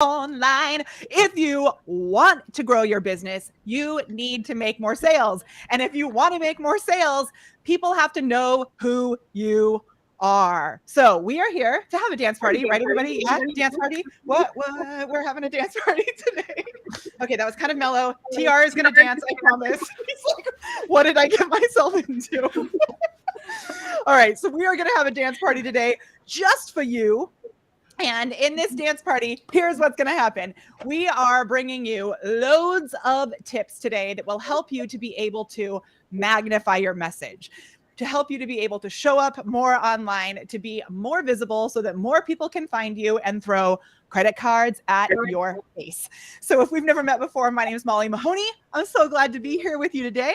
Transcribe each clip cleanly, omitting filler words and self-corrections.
online. If you want to grow your business, you need to make more sales. And if you want to make more sales, people have to know who you are. So we are here to have a dance party, right, everybody? Yeah, dance party. What? We're having a dance party today. Okay, that was kind of mellow. TR is going to dance, I promise. He's like, what did I get myself into? All right, so we are going to have a dance party today just for you. And in this dance party, here's what's going to happen. We are bringing you loads of tips today that will help you to be able to magnify your message, to help you to be able to show up more online, to be more visible so that more people can find you and throw credit cards at your face. So if we've never met before, my name is Molly Mahoney. I'm so glad to be here with you today.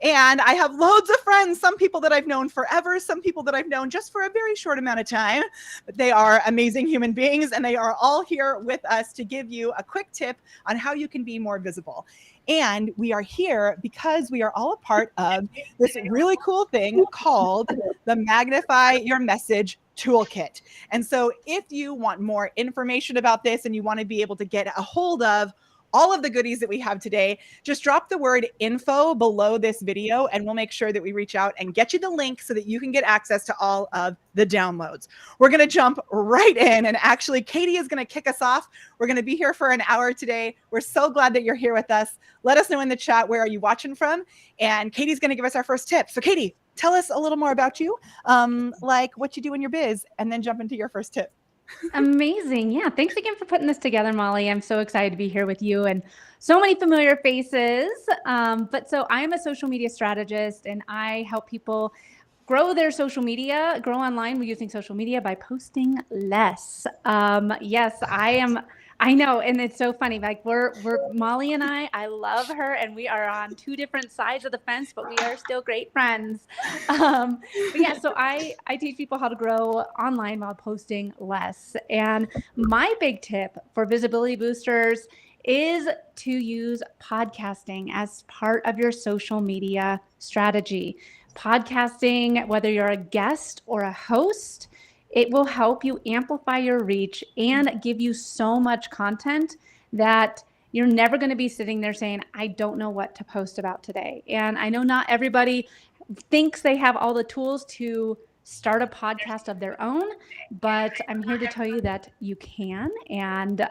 And I have loads of friends, some people that I've known forever, some people that I've known just for a very short amount of time. But they are amazing human beings, and they are all here with us to give you a quick tip on how you can be more visible. And we are here because we are all a part of this really cool thing called the Magnify Your Message Toolkit. And so if you want more information about this and you want to be able to get a hold of all of the goodies that we have today, just drop the word info below this video and we'll make sure that we reach out and get you the link so that you can get access to all of the downloads. We're going to jump right in, and actually Katie is going to kick us off. We're going to be here for an hour today. We're so glad that you're here with us. Let us know in the chat, where are you watching from? And Katie's going to give us our first tip. So Katie, tell us a little more about you, like what you do in your biz, and then jump into your first tip. Amazing. Yeah. Thanks again for putting this together, Molly. I'm so excited to be here with you and so many familiar faces. But so I am a social media strategist, and I help people grow their social media, grow online using social media by posting less. Yes, I know. And it's so funny. Like we're Molly and I love her, and we are on two different sides of the fence, but we are still great friends. But yeah, so I teach people how to grow online while posting less. And my big tip for visibility boosters is to use podcasting as part of your social media strategy. Podcasting, whether you're a guest or a host, it will help you amplify your reach and give you so much content that you're never going to be sitting there saying, I don't know what to post about today. And I know not everybody thinks they have all the tools to start a podcast of their own, but I'm here to tell you that you can. And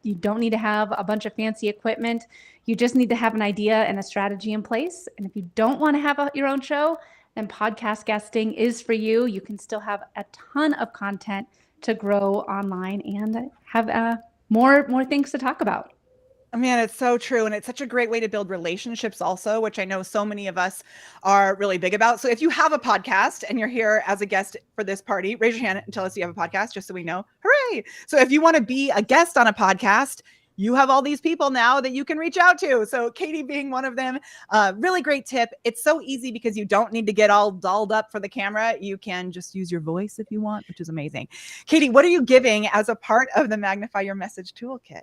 you don't need to have a bunch of fancy equipment. You just need to have an idea and a strategy in place. And if you don't want to have your own show, then podcast guesting is for you. You can still have a ton of content to grow online and have more things to talk about. Man, it's so true. And it's such a great way to build relationships also, which I know so many of us are really big about. So if you have a podcast and you're here as a guest for this party, raise your hand and tell us you have a podcast just so we know. Hooray. So if you want to be a guest on a podcast, you have all these people now that you can reach out to. So Katie being one of them, really great tip. It's so easy because you don't need to get all dolled up for the camera. You can just use your voice if you want, which is amazing. Katie, what are you giving as a part of the Magnify Your Message Toolkit?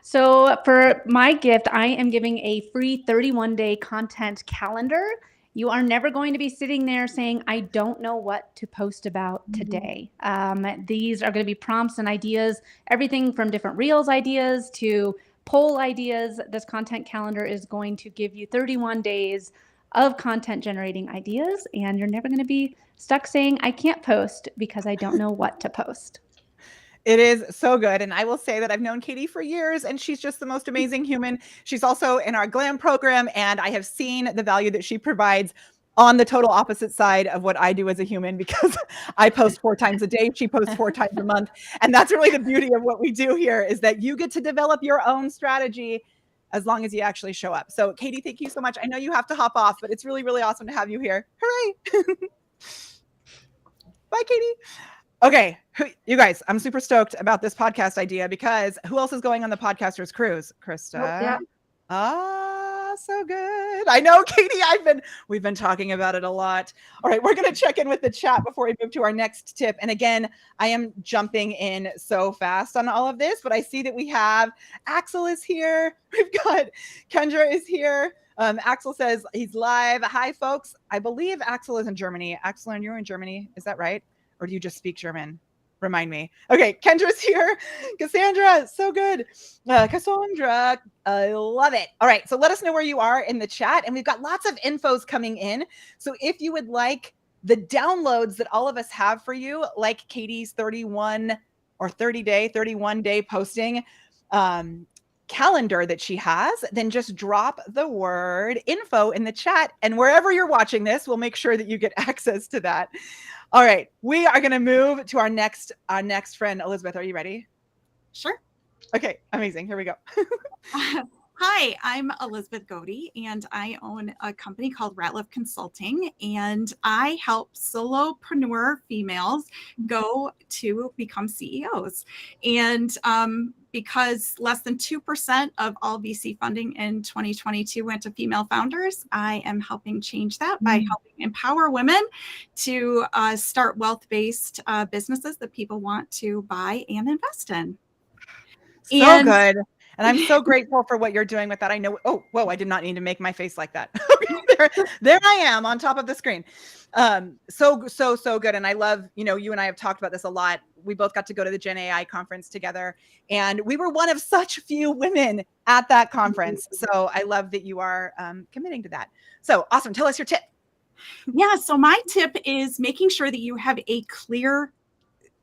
So for my gift, I am giving a free 31-day content calendar. You are never going to be sitting there saying, I don't know what to post about today. These are going to be prompts and ideas, everything from different Reels ideas to poll ideas. This content calendar is going to give you 31 days of content generating ideas, and you're never going to be stuck saying, I can't post because I don't know what to post. It is so good. And I will say that I've known Katie for years, and she's just the most amazing human. She's also in our GLAM program, and I have seen the value that she provides on the total opposite side of what I do as a human, because I post 4 times a day. She posts 4 times a month. And that's really the beauty of what we do here, is that you get to develop your own strategy as long as you actually show up. So Katie, thank you so much. I know you have to hop off, but it's really, really awesome to have you here. Hooray. Bye, Katie. Okay, you guys, I'm super stoked about this podcast idea, because who else is going on the Podcasters Cruise? Krista. Oh, yeah. So good. I know, Katie, we've been talking about it a lot. All right, we're going to check in with the chat before we move to our next tip. And again, I am jumping in so fast on all of this, but I see that we have Axel is here. We've got Kendra is here. Axel says he's live. Hi, folks. I believe Axel is in Germany. Axel, and you're in Germany. Is that right? Or do you just speak German? remind me. Okay, Kendra's here. Cassandra, so good. Cassandra, I love it. All right, so let us know where you are in the chat. And we've got lots of infos coming in. So if you would like the downloads that all of us have for you, like Katie's 31 or 31 day posting calendar that she has, then just drop the word info in the chat. And wherever you're watching this, we'll make sure that you get access to that. All right, we are going to move to our next friend. Elizabeth, are you ready? Sure. Okay, amazing. Here we go. Hi, I'm Elizabeth Godey, and I own a company called Ratliff Consulting, and I help solopreneur females go to become CEOs. And because less than 2% of all VC funding in 2022 went to female founders, I am helping change that by helping empower women to start wealth-based businesses that people want to buy and invest in. So good. And I'm so grateful for what you're doing with that. I know. Oh, whoa, I did not need to make my face like that. there I am on top of the screen. So good. And I love, you and I have talked about this a lot. We both got to go to the Gen AI conference together, and we were one of such few women at that conference. So I love that you are committing to that. So awesome. Tell us your tip. Yeah. So my tip is making sure that you have a clear,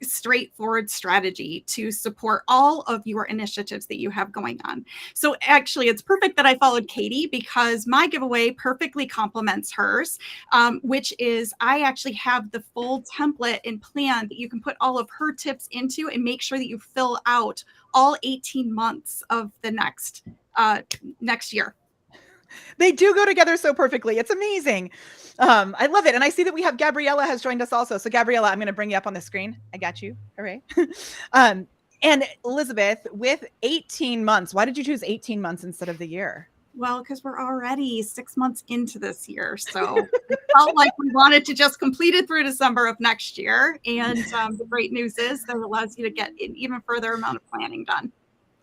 straightforward strategy to support all of your initiatives that you have going on. So actually, it's perfect that I followed Katie, because my giveaway perfectly complements hers, which is I actually have the full template and plan that you can put all of her tips into and make sure that you fill out all 18 months of the next year. They do go together so perfectly. It's amazing. I love it. And I see that we have Gabriella has joined us also. So Gabriella, I'm going to bring you up on the screen. I got you. Hooray. And Elizabeth, with 18 months, why did you choose 18 months instead of the year? Well, because we're already 6 months into this year. So it felt like we wanted to just complete it through December of next year. And the great news is that it allows you to get an even further amount of planning done.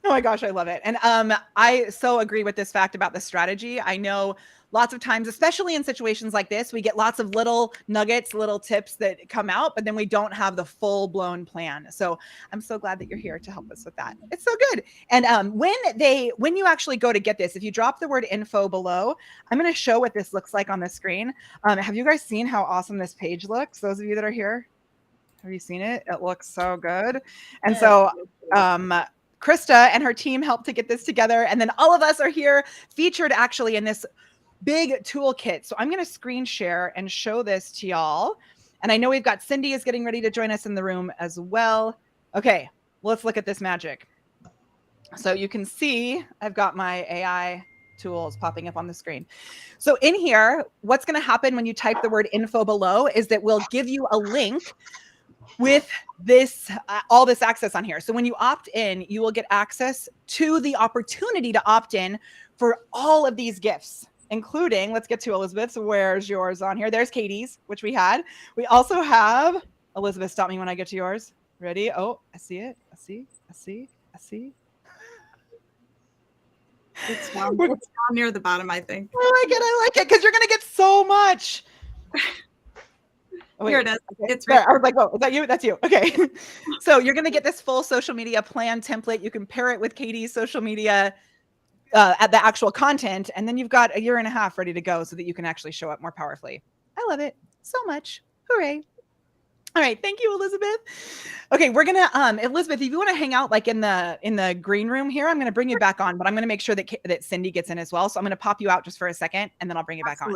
Oh my gosh, I love it. And I so agree with this fact about the strategy. I know lots of times, especially in situations like this, we get lots of little nuggets, little tips that come out, but then we don't have the full blown plan. So I'm so glad that you're here to help us with that. It's so good. And when you actually go to get this, if you drop the word info below, I'm going to show what this looks like on the screen. Have you guys seen how awesome this page looks? Those of you that are here, have you seen it? It looks so good. And so, Krista and her team helped to get this together. And then all of us are here featured actually in this big toolkit. So I'm going to screen share and show this to y'all. And I know we've got Cindy is getting ready to join us in the room as well. Okay, let's look at this magic. So you can see I've got my AI tools popping up on the screen. So in here, what's going to happen when you type the word info below is that we'll give you a link with this, all this access on here. So when you opt in, you will get access to the opportunity to opt in for all of these gifts, including, let's get to Elizabeth's. Where's yours on here? There's Katie's, which we had. We also have, Elizabeth, stop me when I get to yours. Ready? Oh, I see it. I see. It's down near the bottom, I think. I like it, because you're going to get so much. Oh, here it is. Okay. It's right. I was like, oh, is that you? That's you. Okay. So you're going to get this full social media plan template. You can pair it with Katie's social media at the actual content. And then you've got a year and a half ready to go so that you can actually show up more powerfully. I love it so much. Hooray. All right. Thank you, Elizabeth. Okay. We're going to, Elizabeth, if you want to hang out like in the green room here, I'm going to bring you back on, but I'm going to make sure that Cindy gets in as well. So I'm going to pop you out just for a second and then I'll bring you back on.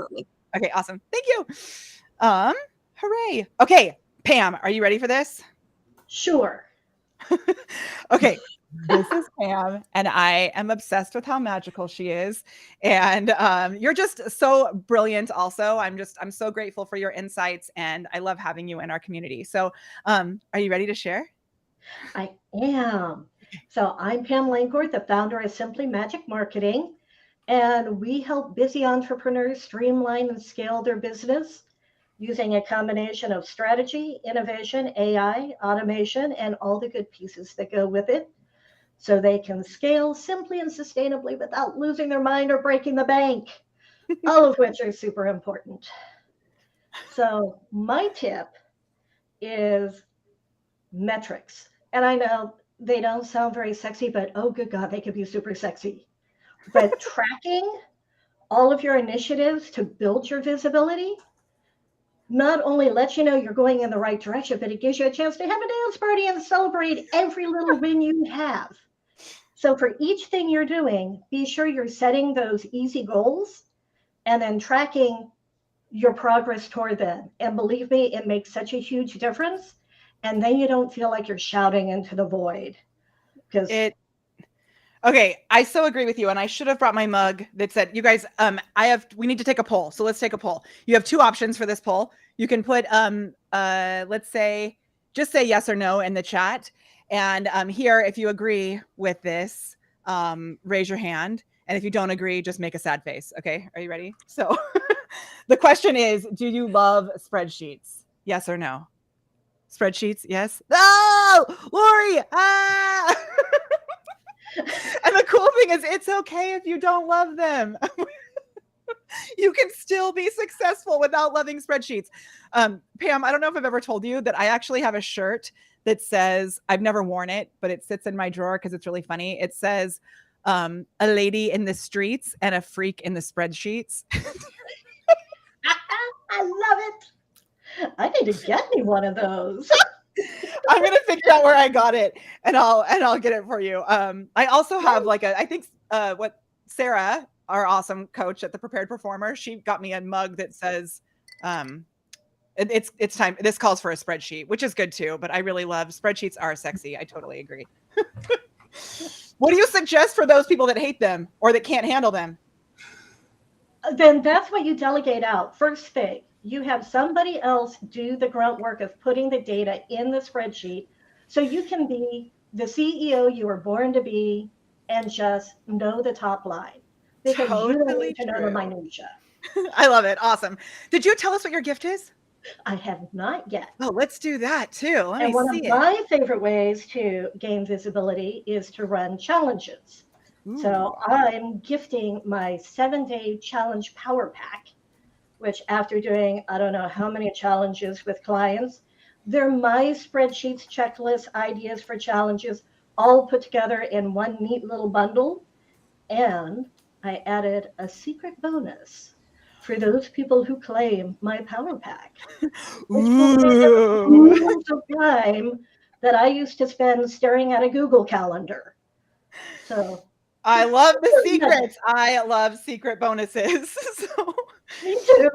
Okay. Awesome. Thank you. Hooray. Okay, Pam, are you ready for this? Sure. Okay, this is Pam, and I am obsessed with how magical she is. And you're just so brilliant also. I'm so grateful for your insights, and I love having you in our community. So are you ready to share? I am. So I'm Pam Langworth, the founder of Simply Magic Marketing, and we help busy entrepreneurs streamline and scale their business using a combination of strategy, innovation, AI, automation, and all the good pieces that go with it, so they can scale simply and sustainably without losing their mind or breaking the bank, all of which are super important. So my tip is metrics. And I know they don't sound very sexy, but oh, good God, they could be super sexy. But tracking all of your initiatives to build your visibility not only lets you know you're going in the right direction, but it gives you a chance to have a dance party and celebrate every little win you have. So for each thing you're doing, be sure you're setting those easy goals and then tracking your progress toward them. And believe me, it makes such a huge difference. And then you don't feel like you're shouting into the void. Because Okay, I so agree with you, and I should have brought my mug that said, "You guys, we need to take a poll." So let's take a poll. You have two options for this poll. You can put, let's say, just say yes or no in the chat, and here, if you agree with this, raise your hand, and if you don't agree, just make a sad face. Okay, are you ready? So, the question is, do you love spreadsheets? Yes or no? Spreadsheets? Yes. No, Lori. Ah. And the cool thing is, it's okay if you don't love them. You can still be successful without loving spreadsheets. Pam, I don't know if I've ever told you that I actually have a shirt that says, I've never worn it, but it sits in my drawer because it's really funny. It says, a lady in the streets and a freak in the spreadsheets. I love it. I need to get me one of those. I'm gonna figure out where I got it, and I'll get it for you. I also have I think what Sarah, our awesome coach at the Prepared Performer, she got me a mug that says, it's time. This calls for a spreadsheet, which is good too. But I really love spreadsheets. Are sexy. I totally agree. What do you suggest for those people that hate them or that can't handle them? Then that's what you delegate out. First thing, you have somebody else do the grunt work of putting the data in the spreadsheet so you can be the CEO you were born to be and just know the top line. Because you don't need to know the minutia. I love it. Awesome. Did you tell us what your gift is? I have not yet. Oh, let's do that too. Let me see it. One of my favorite ways to gain visibility is to run challenges. Ooh. So I'm gifting my 7-day challenge power pack, which after doing, I don't know how many challenges with clients, they're my spreadsheets, checklists, ideas for challenges, all put together in one neat little bundle. And I added a secret bonus for those people who claim my power pack, which will take up of time that I used to spend staring at a Google Calendar. So I love the secrets. I love secret bonuses. So me too.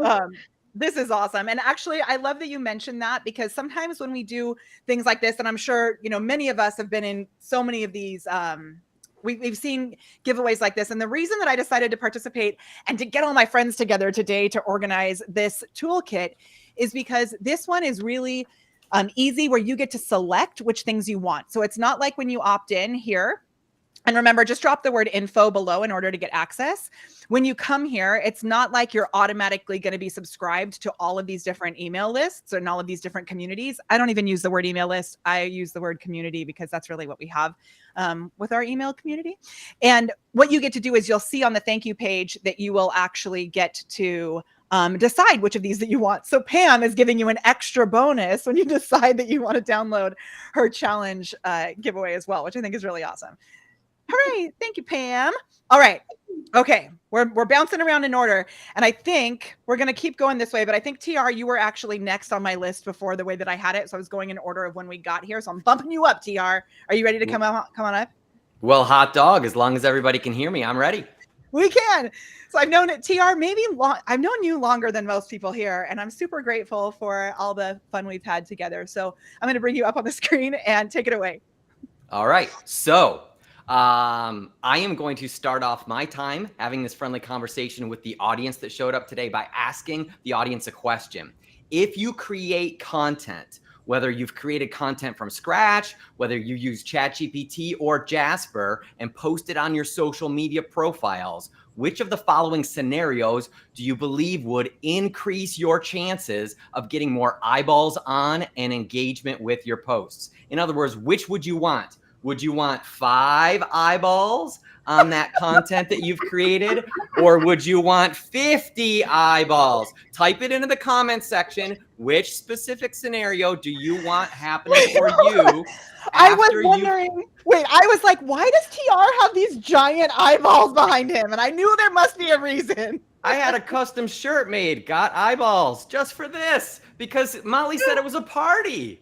This is awesome. And actually, I love that you mentioned that, because sometimes when we do things like this, and I'm sure, many of us have been in so many of these, we've seen giveaways like this. And the reason that I decided to participate and to get all my friends together today to organize this toolkit is because this one is really easy, where you get to select which things you want. So it's not like when you opt in here. And remember, just drop the word info below in order to get access. When you come here, it's not like you're automatically going to be subscribed to all of these different email lists and all of these different communities. I don't even use the word email list. I use the word community because that's really what we have with our email community. And what you get to do is you'll see on the thank you page that you will actually get to decide which of these that you want. So Pam is giving you an extra bonus when you decide that you want to download her challenge giveaway as well, which I think is really awesome. Hooray. Thank you, Pam. All right. Okay. We're bouncing around in order. And I think we're going to keep going this way. But I think, TR, you were actually next on my list before the way that I had it. So I was going in order of when we got here. So I'm bumping you up, TR. Are you ready to come on up? Well, hot dog, as long as everybody can hear me, I'm ready. We can. So I've known it, TR, I've known you longer than most people here. And I'm super grateful for all the fun we've had together. So I'm going to bring you up on the screen and take it away. All right. So I am going to start off my time having this friendly conversation with the audience that showed up today by asking the audience a question. If you create content, whether you've created content from scratch, whether you use ChatGPT or Jasper and post it on your social media profiles, which of the following scenarios do you believe would increase your chances of getting more eyeballs on and engagement with your posts? In other words, which would you want? Would you want 5 eyeballs on that content that you've created? Or would you want 50 eyeballs? Type it into the comment section. Which specific scenario do you want happening for you? I was wondering, I was like, why does TR have these giant eyeballs behind him? And I knew there must be a reason. I had a custom shirt made, got eyeballs just for this, because Molly said it was a party.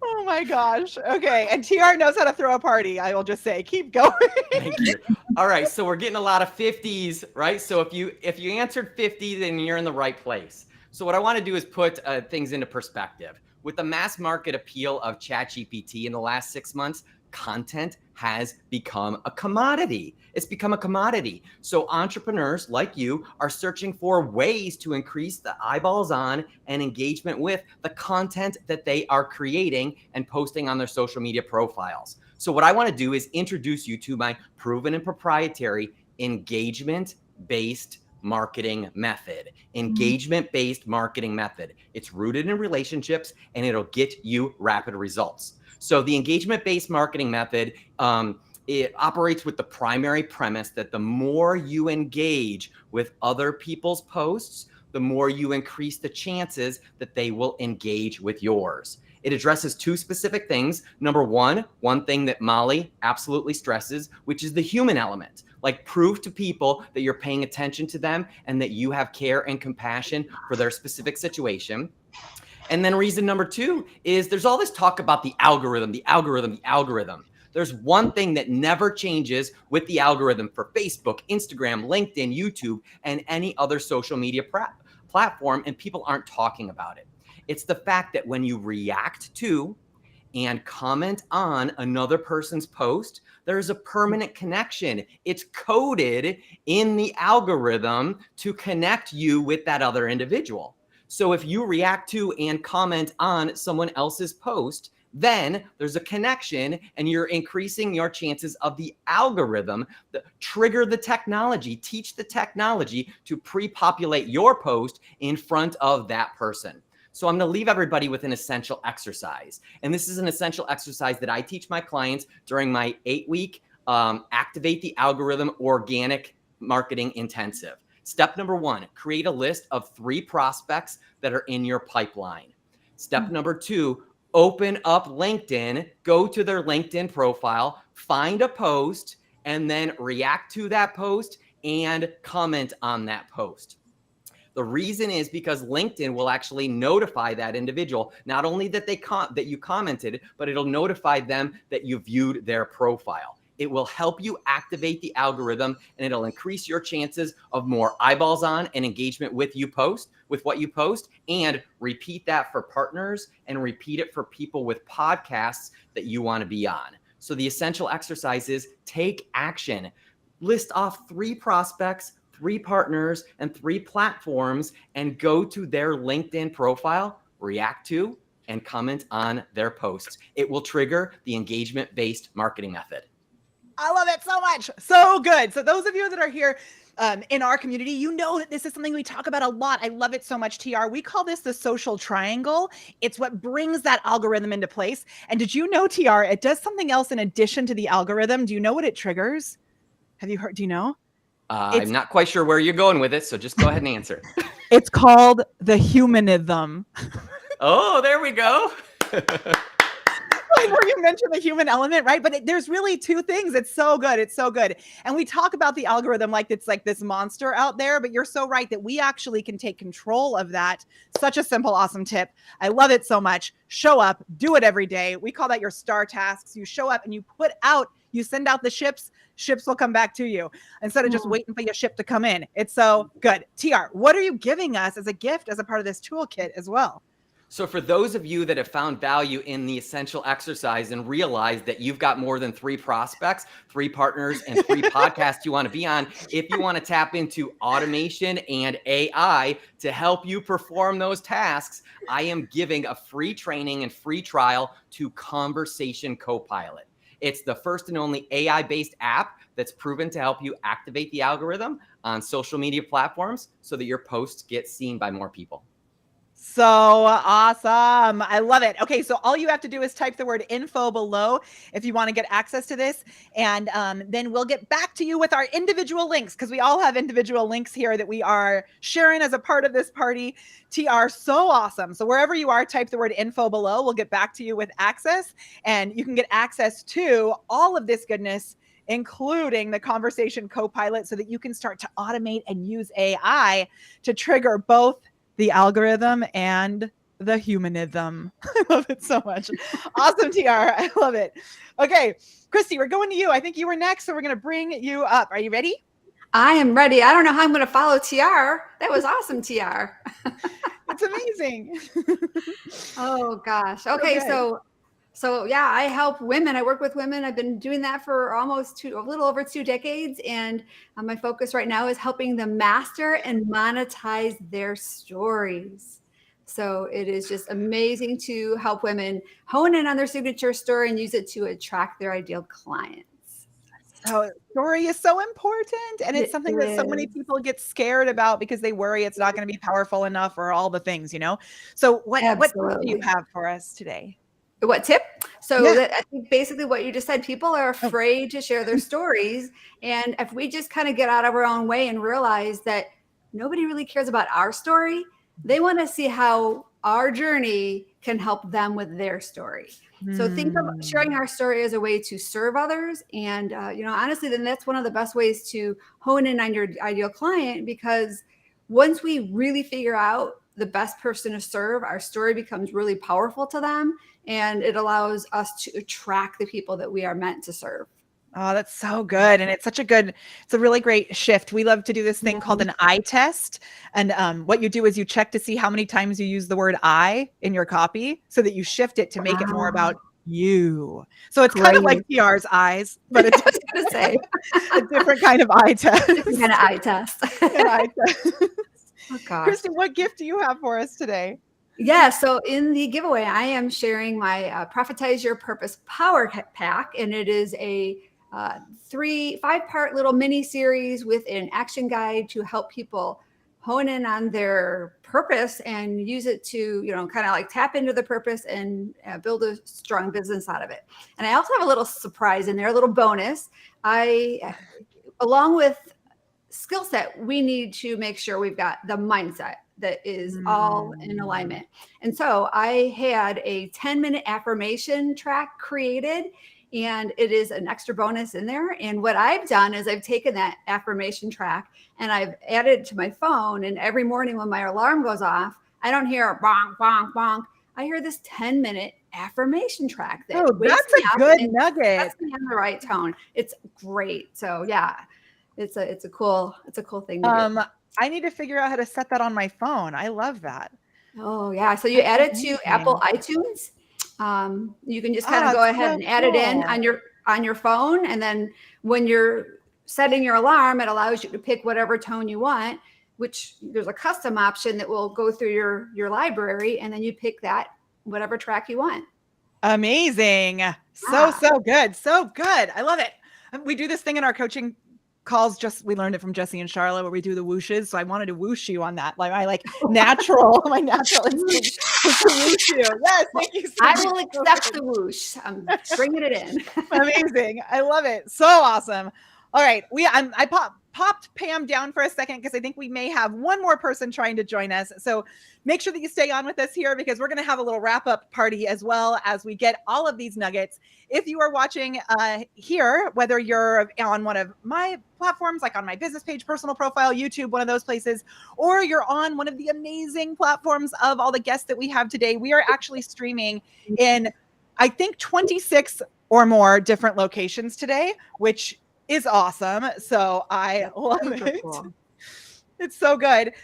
Oh my gosh. Okay. And TR knows how to throw a party. I will just say, keep going. Thank you. All right. So we're getting a lot of 50s, right? So if you answered 50, then you're in the right place. So what I want to do is put things into perspective. With the mass market appeal of ChatGPT in the last 6 months, content has become a commodity. It's become a commodity. So entrepreneurs like you are searching for ways to increase the eyeballs on and engagement with the content that they are creating and posting on their social media profiles. So what I want to do is introduce you to my proven and proprietary engagement-based marketing method. Engagement-based marketing method. It's rooted in relationships and it'll get you rapid results. So the engagement-based marketing method, it operates with the primary premise that the more you engage with other people's posts, the more you increase the chances that they will engage with yours. It addresses two specific things. Number one thing that Molly absolutely stresses, which is the human element. Like, prove to people that you're paying attention to them and that you have care and compassion for their specific situation. And then reason number two is there's all this talk about the algorithm. There's one thing that never changes with the algorithm for Facebook, Instagram, LinkedIn, YouTube, and any other social media platform, and people aren't talking about it. It's the fact that when you react to and comment on another person's post, there's a permanent connection. It's coded in the algorithm to connect you with that other individual. So if you react to and comment on someone else's post, then there's a connection and you're increasing your chances of the algorithm. Trigger the technology, teach the technology to pre-populate your post in front of that person. So I'm going to leave everybody with an essential exercise. And this is an essential exercise that I teach my clients during my 8-week Activate the Algorithm Organic Marketing Intensive. Step number one, create a list of 3 prospects that are in your pipeline. Step number 2, open up LinkedIn, go to their LinkedIn profile, find a post, and then react to that post and comment on that post. The reason is because LinkedIn will actually notify that individual, not only that that you commented, but it'll notify them that you viewed their profile. It will help you activate the algorithm and it'll increase your chances of more eyeballs on and engagement with what you post, and repeat that for partners and repeat it for people with podcasts that you want to be on. So the essential exercise is take action. List off 3 prospects, 3 partners, and 3 platforms, and go to their LinkedIn profile, react to, and comment on their posts. It will trigger the engagement-based marketing method. I love it so much. So good. So those of you that are here in our community, you know that this is something we talk about a lot. I love it so much, TR. We call this the social triangle. It's what brings that algorithm into place. And did you know, TR, it does something else in addition to the algorithm? Do you know what it triggers? Have you heard? Do you know? I'm not quite sure where you're going with it, so just go ahead and answer. It's called the humanism. Oh, there we go. Where you mentioned the human element, right? But there's really 2 things. It's so good. It's so good. And we talk about the algorithm like it's like this monster out there, but you're so right that we actually can take control of that. Such a simple, awesome tip. I love it so much. Show up, do it every day. We call that your star tasks. You show up and you you send out the ships will come back to you instead of just waiting for your ship to come in. It's so good. TR, what are you giving us as a gift as a part of this toolkit as well? So for those of you that have found value in the essential exercise and realize that you've got more than 3 prospects, 3 partners, and 3 podcasts you want to be on, if you want to tap into automation and AI to help you perform those tasks, I am giving a free training and free trial to Conversation Copilot. It's the first and only AI-based app that's proven to help you activate the algorithm on social media platforms so that your posts get seen by more people. So awesome. I love it. Okay, so all you have to do is type the word info below if you want to get access to this. And then we'll get back to you with our individual links, because we all have individual links here that we are sharing as a part of this party. TR, so awesome. So wherever you are, type the word info below. We'll get back to you with access, and you can get access to all of this goodness, including the conversation co-pilot, so that you can start to automate and use AI to trigger both the algorithm and the humanism. I love it so much. Awesome, TR. I love it. Okay, Christy, we're going to you. I think you were next, so we're going to bring you up. Are you ready? I am ready. I don't know how I'm going to follow TR. That was awesome, TR. It's amazing. Oh gosh. Okay, so yeah, I help women. I work with women. I've been doing that for a little over 2 decades. And my focus right now is helping them master and monetize their stories. So it is just amazing to help women hone in on their signature story and use it to attract their ideal clients. So story is so important, and it's something that so many people get scared about because they worry it's not going to be powerful enough, or all the things, So what tip do you have for us today? What tip? So I think basically what you just said, people are afraid to share their stories. And if we just kind of get out of our own way and realize that nobody really cares about our story, they want to see how our journey can help them with their story. So think of sharing our story as a way to serve others. And, honestly, then that's one of the best ways to hone in on your ideal client, because once we really figure out the best person to serve, our story becomes really powerful to them, and it allows us to attract the people that we are meant to serve. Oh, that's so good. And it's a really great shift. We love to do this thing called an I test. And what you do is you check to see how many times you use the word I in your copy, so that you shift it to make it more about you. So it's kind of like TR's eyes, but it's a different kind of I test. Different kind of I test. Oh, gosh. Christy, what gift do you have for us today? Yeah, so in the giveaway, I am sharing my Profitize Your Purpose Power Pack, and it is a 5-part little mini series with an action guide to help people hone in on their purpose and use it to, kind of like tap into the purpose and build a strong business out of it. And I also have a little surprise in there, a little bonus. Along with skill set, we need to make sure we've got the mindset that is all in alignment. And so I had a 10-minute affirmation track created, and it is an extra bonus in there. And what I've done is I've taken that affirmation track and I've added it to my phone. And every morning when my alarm goes off, I don't hear a bonk, bonk, bonk. I hear this 10-minute affirmation track. That's a good nugget. That's on the right tone. It's great. So yeah, it's a cool thing to do. I need to figure out how to set that on my phone. I love that. Oh yeah. So you add it to Apple iTunes. You can just kind of go ahead and add it in on your phone. And then when you're setting your alarm, it allows you to pick whatever tone you want, which there's a custom option that will go through your library. And then you pick that, whatever track you want. Amazing. So good. So good. I love it. We do this thing in our coaching calls. We learned it from Jesse and Charlotte, where we do the whooshes. So I wanted to whoosh you on that. Like my natural instinct was to whoosh you. Yes, thank you. I will accept the whoosh. I'm bringing it in. Amazing. I love it. So awesome. All right. I popped Pam down for a second because I think we may have one more person trying to join us. So make sure that you stay on with us here, because we're going to have a little wrap-up party as well as we get all of these nuggets. If you are watching here, whether you're on one of my platforms, like on my business page, personal profile, YouTube, one of those places, or you're on one of the amazing platforms of all the guests that we have today, we are actually streaming in, I think, 26 or more different locations today, which is awesome. So I love it. Cool. It's so good.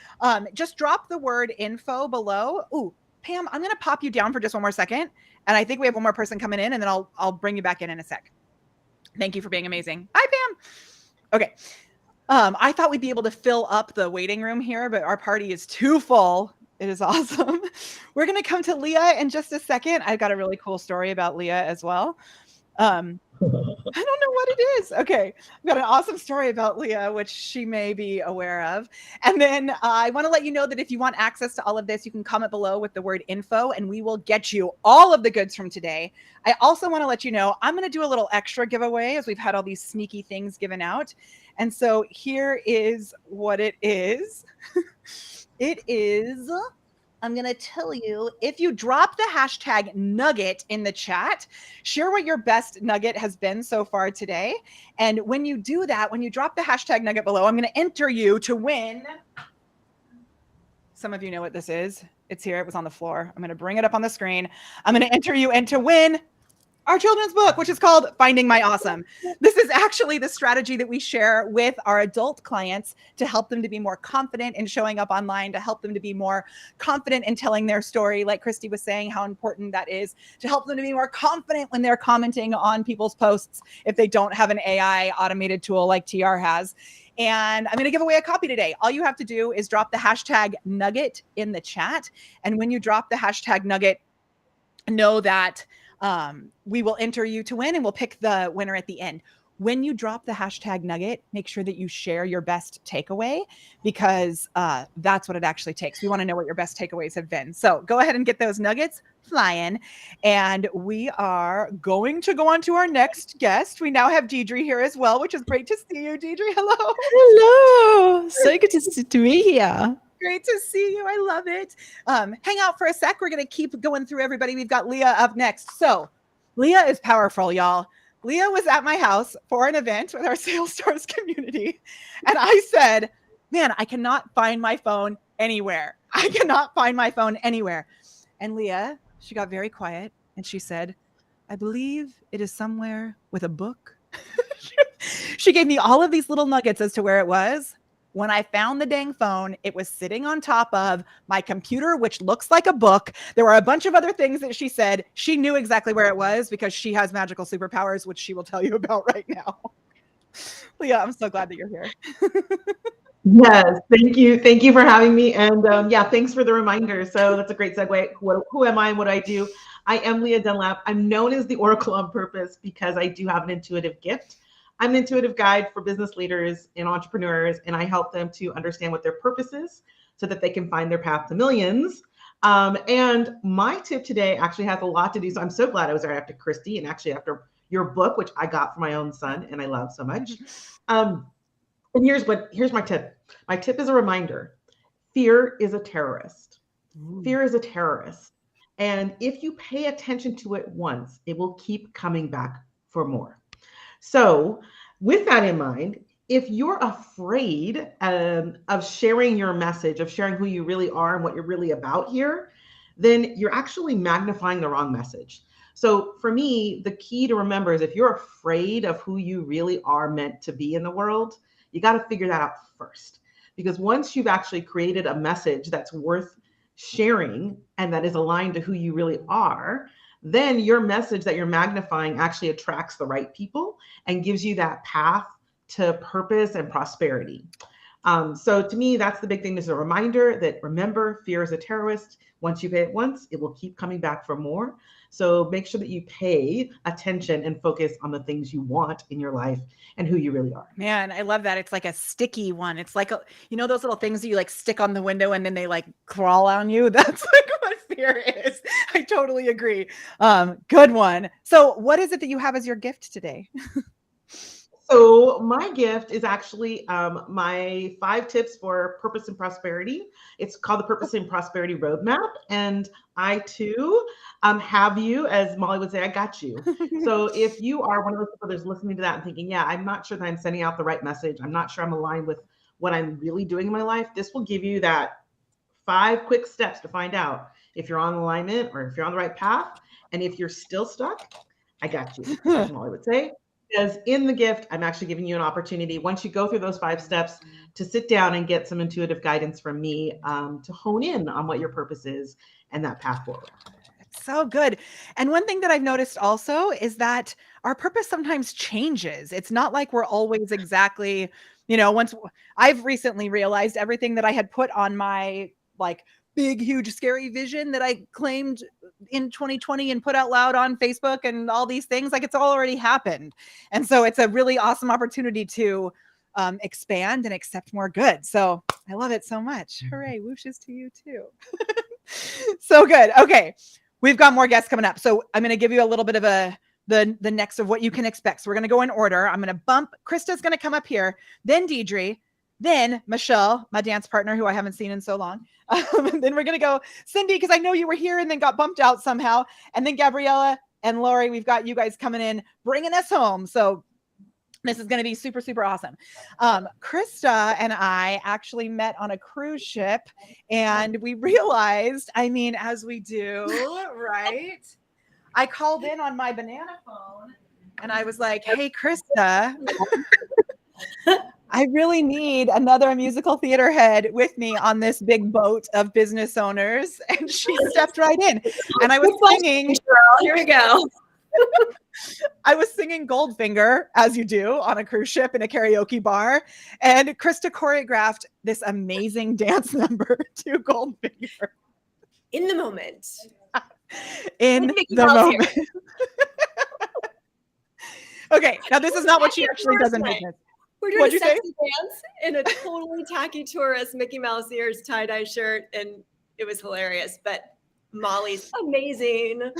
Just drop the word info below. Ooh, Pam, I'm going to pop you down for just one more second. And I think we have one more person coming in, and then I'll bring you back in a sec. Thank you for being amazing. Hi, Pam. Okay. I thought we'd be able to fill up the waiting room here, but our party is too full. It is awesome. We're going to come to Leah in just a second. I've got a really cool story about Leah as well. I don't know what it is. Okay. I've got an awesome story about Leah, which she may be aware of. And then I want to let you know that if you want access to all of this, you can comment below with the word info and we will get you all of the goods from today. I also want to let you know I'm going to do a little extra giveaway as we've had all these sneaky things given out. And so here is what it is. It is, I'm going to tell you, if you drop the hashtag nugget in the chat, share what your best nugget has been so far today. And when you do that, when you drop the hashtag nugget below, I'm going to enter you to win. Some of you know what this is. It's here. It was on the floor. I'm going to bring it up on the screen. I'm going to enter you in to win our children's book, which is called Finding My Awesome. This is actually the strategy that we share with our adult clients to help them to be more confident in showing up online, to help them to be more confident in telling their story. Like Christy was saying, how important that is to help them to be more confident when they're commenting on people's posts if they don't have an AI automated tool like TR has. And I'm going to give away a copy today. All you have to do is drop the hashtag nugget in the chat. And when you drop the hashtag nugget, know that we will enter you to win and we'll pick the winner at the end. When you drop the hashtag nugget, make sure that you share your best takeaway because that's what it actually takes. We want to know what your best takeaways have been. So go ahead and get those nuggets flying. And we are going to go on to our next guest. We now have Deidre here as well, which is great to see you, Deidre. Hello. Hello. So good to be here. Great to see you. I love it. Hang out for a sec. We're going to keep going through everybody. We've got Leah up next. So Leah is powerful, y'all. Leah was at my house for an event with our Sales Stars community. And I said, man, I cannot find my phone anywhere. I cannot find my phone anywhere. And Leah, she got very quiet and she said, I believe it is somewhere with a book. She gave me all of these little nuggets as to where it was. When I found the dang phone, it was sitting on top of my computer, which looks like a book. There were a bunch of other things that she said. She knew exactly where it was because she has magical superpowers, which she will tell you about right now. Leah, I'm so glad that you're here. Yes, thank you. Thank you for having me. And yeah, thanks for the reminder. So that's a great segue. Who am I and what do I do? I am Leah Dunlap. I'm known as the Oracle on purpose because I do have an intuitive gift. I'm an intuitive guide for business leaders and entrepreneurs, and I help them to understand what their purpose is so that they can find their path to millions. And my tip today actually has a lot to do. So I'm so glad I was there after Christy and actually after your book, which I got for my own son and I love so much. And here's my tip. My tip is a reminder. Fear is a terrorist. Fear is a terrorist. And if you pay attention to it once, it will keep coming back for more. So with that in mind, if you're afraid of sharing your message, of sharing who you really are and what you're really about here, then you're actually magnifying the wrong message. So for me, the key to remember is if you're afraid of who you really are meant to be in the world, you got to figure that out first. Because once you've actually created a message that's worth sharing and that is aligned to who you really are, then your message that you're magnifying actually attracts the right people and gives you that path to purpose and prosperity. So to me, that's the big thing. Is a reminder that remember, fear is a terrorist. Once you pay it once, it will keep coming back for more. So make sure that you pay attention and focus on the things you want in your life and who you really are. Man, I love that. It's like a sticky one. It's like, those little things that you like stick on the window and then they like crawl on you. That's like what fear is. I totally agree. Good one. So what is it that you have as your gift today? So my gift is actually my 5 tips for purpose and prosperity. It's called the Purpose and Prosperity Roadmap. And I too have you, as Molly would say, I got you. So if you are one of those people that's listening to that and thinking, yeah, I'm not sure that I'm sending out the right message. I'm not sure I'm aligned with what I'm really doing in my life. This will give you that 5 quick steps to find out if you're on alignment or if you're on the right path. And if you're still stuck, I got you, as Molly would say. Because in the gift, I'm actually giving you an opportunity, once you go through those 5 steps, to sit down and get some intuitive guidance from me to hone in on what your purpose is and that path forward. So good. And one thing that I've noticed also is that our purpose sometimes changes. It's not like we're always exactly, once I've recently realized everything that I had put on my like big, huge, scary vision that I claimed in 2020 and put out loud on Facebook and all these things. Like, it's already happened. And so it's a really awesome opportunity to expand and accept more good. So I love it so much. Hooray. Whooshes to you too. So good. Okay. We've got more guests coming up. So I'm going to give you a little bit of the next of what you can expect. So we're going to go in order. I'm going to bump. Krista's going to come up here, then Deidre, then Michelle, my dance partner, who I haven't seen in so long. And then we're going to go Cindy, because I know you were here and then got bumped out somehow. And then Gabriella and Lori, we've got you guys coming in, bringing us home. So this is going to be super, super awesome. Krista and I actually met on a cruise ship, and we realized, I mean, as we do, right? I called in on my banana phone and I was like, hey, Krista, I really need another musical theater head with me on this big boat of business owners. And she stepped right in. And I was singing. Here we go. I was singing Goldfinger, as you do on a cruise ship in a karaoke bar. And Krista choreographed this amazing dance number to Goldfinger. In the moment. In the moment. Okay, now this is not what she actually does in business. We're doing a sexy dance in a totally tacky tourist Mickey Mouse ears tie-dye shirt, and it was hilarious. But Molly's amazing.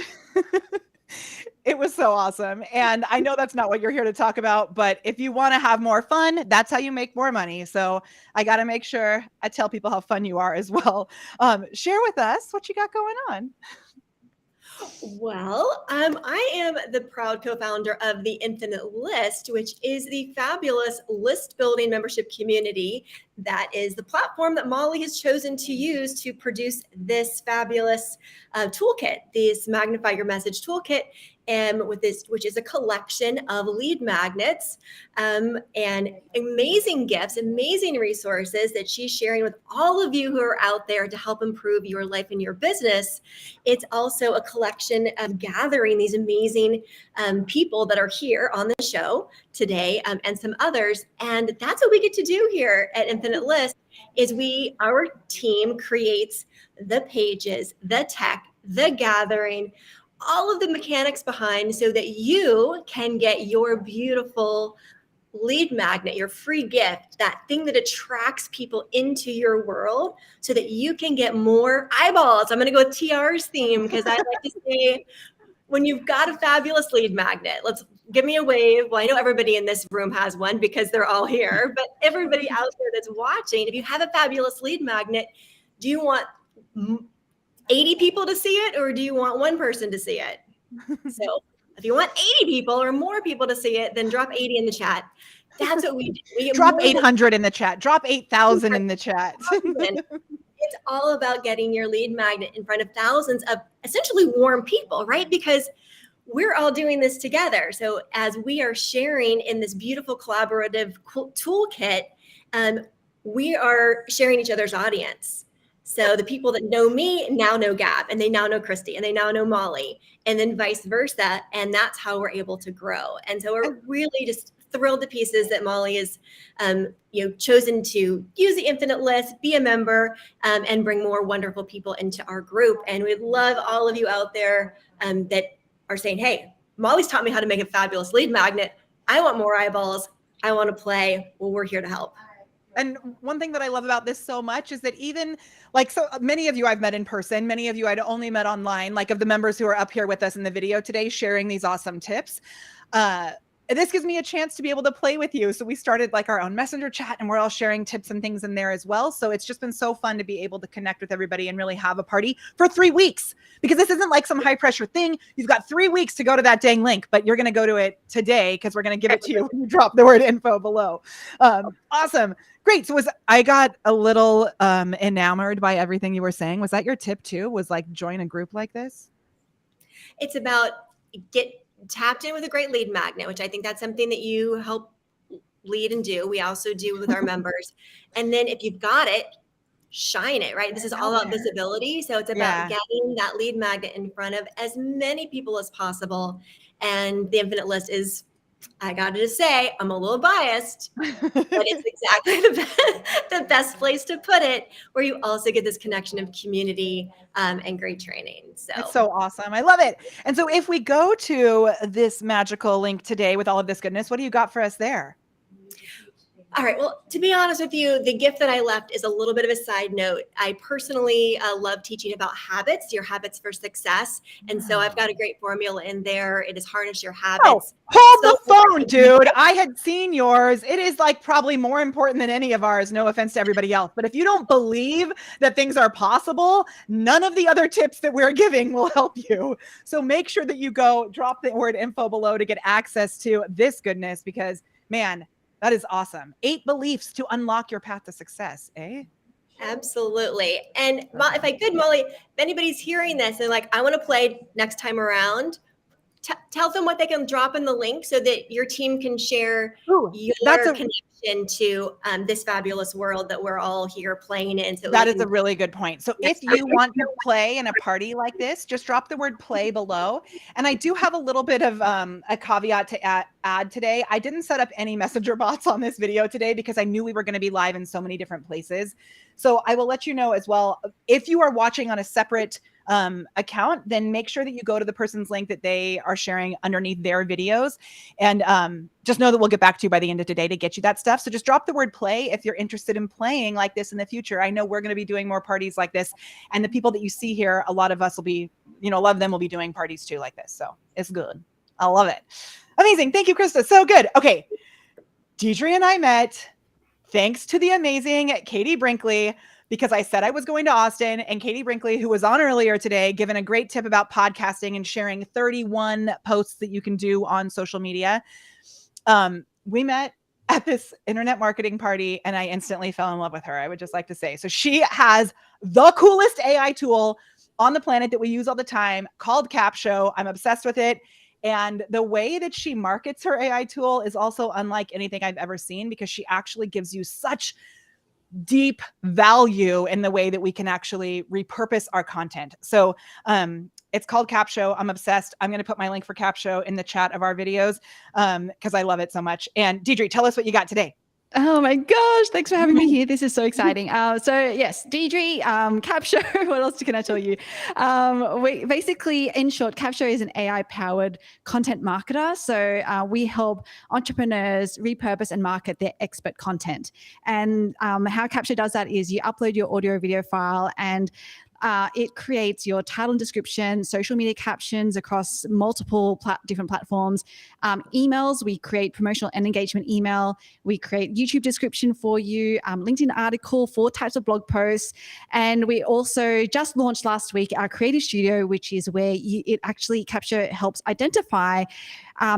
It was so awesome. And I know that's not what you're here to talk about, but if you want to have more fun, that's how you make more money. So I got to make sure I tell people how fun you are as well. Share with us what you got going on. Well, I am the proud co-founder of the Infinite List, which is the fabulous list building membership community. That is the platform that Molly has chosen to use to produce this fabulous toolkit, this Magnify Your Message Toolkit, with this, which is a collection of lead magnets and amazing gifts, amazing resources that she's sharing with all of you who are out there to help improve your life and your business. It's also a collection of gathering these amazing people that are here on the show today and some others. And that's what we get to do here at Infinite List is our team creates the pages, the tech, the gathering, all of the mechanics behind so that you can get your beautiful lead magnet, your free gift, that thing that attracts people into your world so that you can get more eyeballs. I'm going to go with TR's theme because I like to say, when you've got a fabulous lead magnet, let's give me a wave. Well, I know everybody in this room has one because they're all here, but everybody out there that's watching, if you have a fabulous lead magnet, do you want 80 people to see it, or do you want one person to see it? So if you want 80 people or more people to see it, then drop 80 in the chat. That's what we do. We drop 800 in the chat. Drop 8,000 in the chat. It's all about getting your lead magnet in front of thousands of essentially warm people, right? Because we're all doing this together. So as we are sharing in this beautiful collaborative toolkit, we are sharing each other's audience. So the people that know me now know Gab, and they now know Christy, and they now know Molly, and then vice versa. And that's how we're able to grow. And so we're really just thrilled to pieces that Molly has chosen to use the Infinite List, be a member, and bring more wonderful people into our group. And we'd love all of you out there that are saying, hey, Molly's taught me how to make a fabulous lead magnet. I want more eyeballs. I want to play. Well, we're here to help. And one thing that I love about this so much is that even like, so many of you I've met in person, many of you I'd only met online, like of the members who are up here with us in the video today, sharing these awesome tips. This gives me a chance to be able to play with you. So we started like our own messenger chat and we're all sharing tips and things in there as well. So it's just been so fun to be able to connect with everybody and really have a party for 3 weeks, because this isn't like some high pressure thing. You've got 3 weeks to go to that dang link, but you're going to go to it today because we're going to give it to you when you drop the word info below. Awesome. Great. So I got a little enamored by everything you were saying. Was that your tip too? Was like join a group like this? It's about get tapped in with a great lead magnet, which I think that's something that you help lead and do. We also do with our members. And then if you've got it, shine it, right? This is all about visibility. So it's about getting that lead magnet in front of as many people as possible. And the Infinite List is I got to say, I'm a little biased, but it's exactly the best place to put it, where you also get this connection of community and great training. So It's so awesome. I love it. And so if we go to this magical link today with all of this goodness, what do you got for us there? all right. Well, to be honest with you, the gift that I left is a little bit of a side note. I personally love teaching about habits, your habits for success. And so I've got a great formula in there. It is harness your habits. Hold the phone, dude. I had seen yours. It is like probably more important than any of ours. No offense to everybody else. But if you don't believe that things are possible, none of the other tips that we're giving will help you. So make sure that you go drop the word info below to get access to this goodness, because man, that is awesome. 8 beliefs to unlock your path to success, eh? Absolutely. And if I could, Molly, if anybody's hearing this and like, I want to play next time around, tell them what they can drop in the link so that your team can share your connection to this fabulous world that we're all here playing in. So that is a really good point. So if you want to play in a party like this, just drop the word play below. And I do have a little bit of a caveat to add today. I didn't set up any messenger bots on this video today because I knew we were going to be live in so many different places. So I will let you know as well, if you are watching on a separate account, then make sure that you go to the person's link that they are sharing underneath their videos. And just know that we'll get back to you by the end of today to get you that stuff. So just drop the word play if you're interested in playing like this in the future. I know we're going to be doing more parties like this. And the people that you see here, a lot of us will be, a lot of them will be doing parties too like this. So it's good. I love it. Amazing. Thank you, Krista. So good. Okay. Deidre and I met thanks to the amazing Katie Brinkley, because I said I was going to Austin, and Katie Brinkley, who was on earlier today, given a great tip about podcasting and sharing 31 posts that you can do on social media. We met at this internet marketing party and I instantly fell in love with her. I would just like to say, so she has the coolest AI tool on the planet that we use all the time called Capsho. I'm obsessed with it. And the way that she markets her AI tool is also unlike anything I've ever seen, because she actually gives you such deep value in the way that we can actually repurpose our content. So it's called Capsho. I'm obsessed. I'm going to put my link for Capsho in the chat of our videos because I love it so much. And Deidre, tell us what you got today. Oh my gosh, thanks for having me here. This is so exciting. So yes, Deidre, Capsho, what else can I tell you? We basically, in short, Capsho is an AI-powered content marketer. So we help entrepreneurs repurpose and market their expert content. And how Capsho does that is you upload your audio video file, and it creates your title and description, social media captions across multiple different platforms, emails. We create promotional and engagement email. We create YouTube description for you, LinkedIn article, 4 types of blog posts. And we also just launched last week our Creative Studio, which is where it actually Capsho helps identify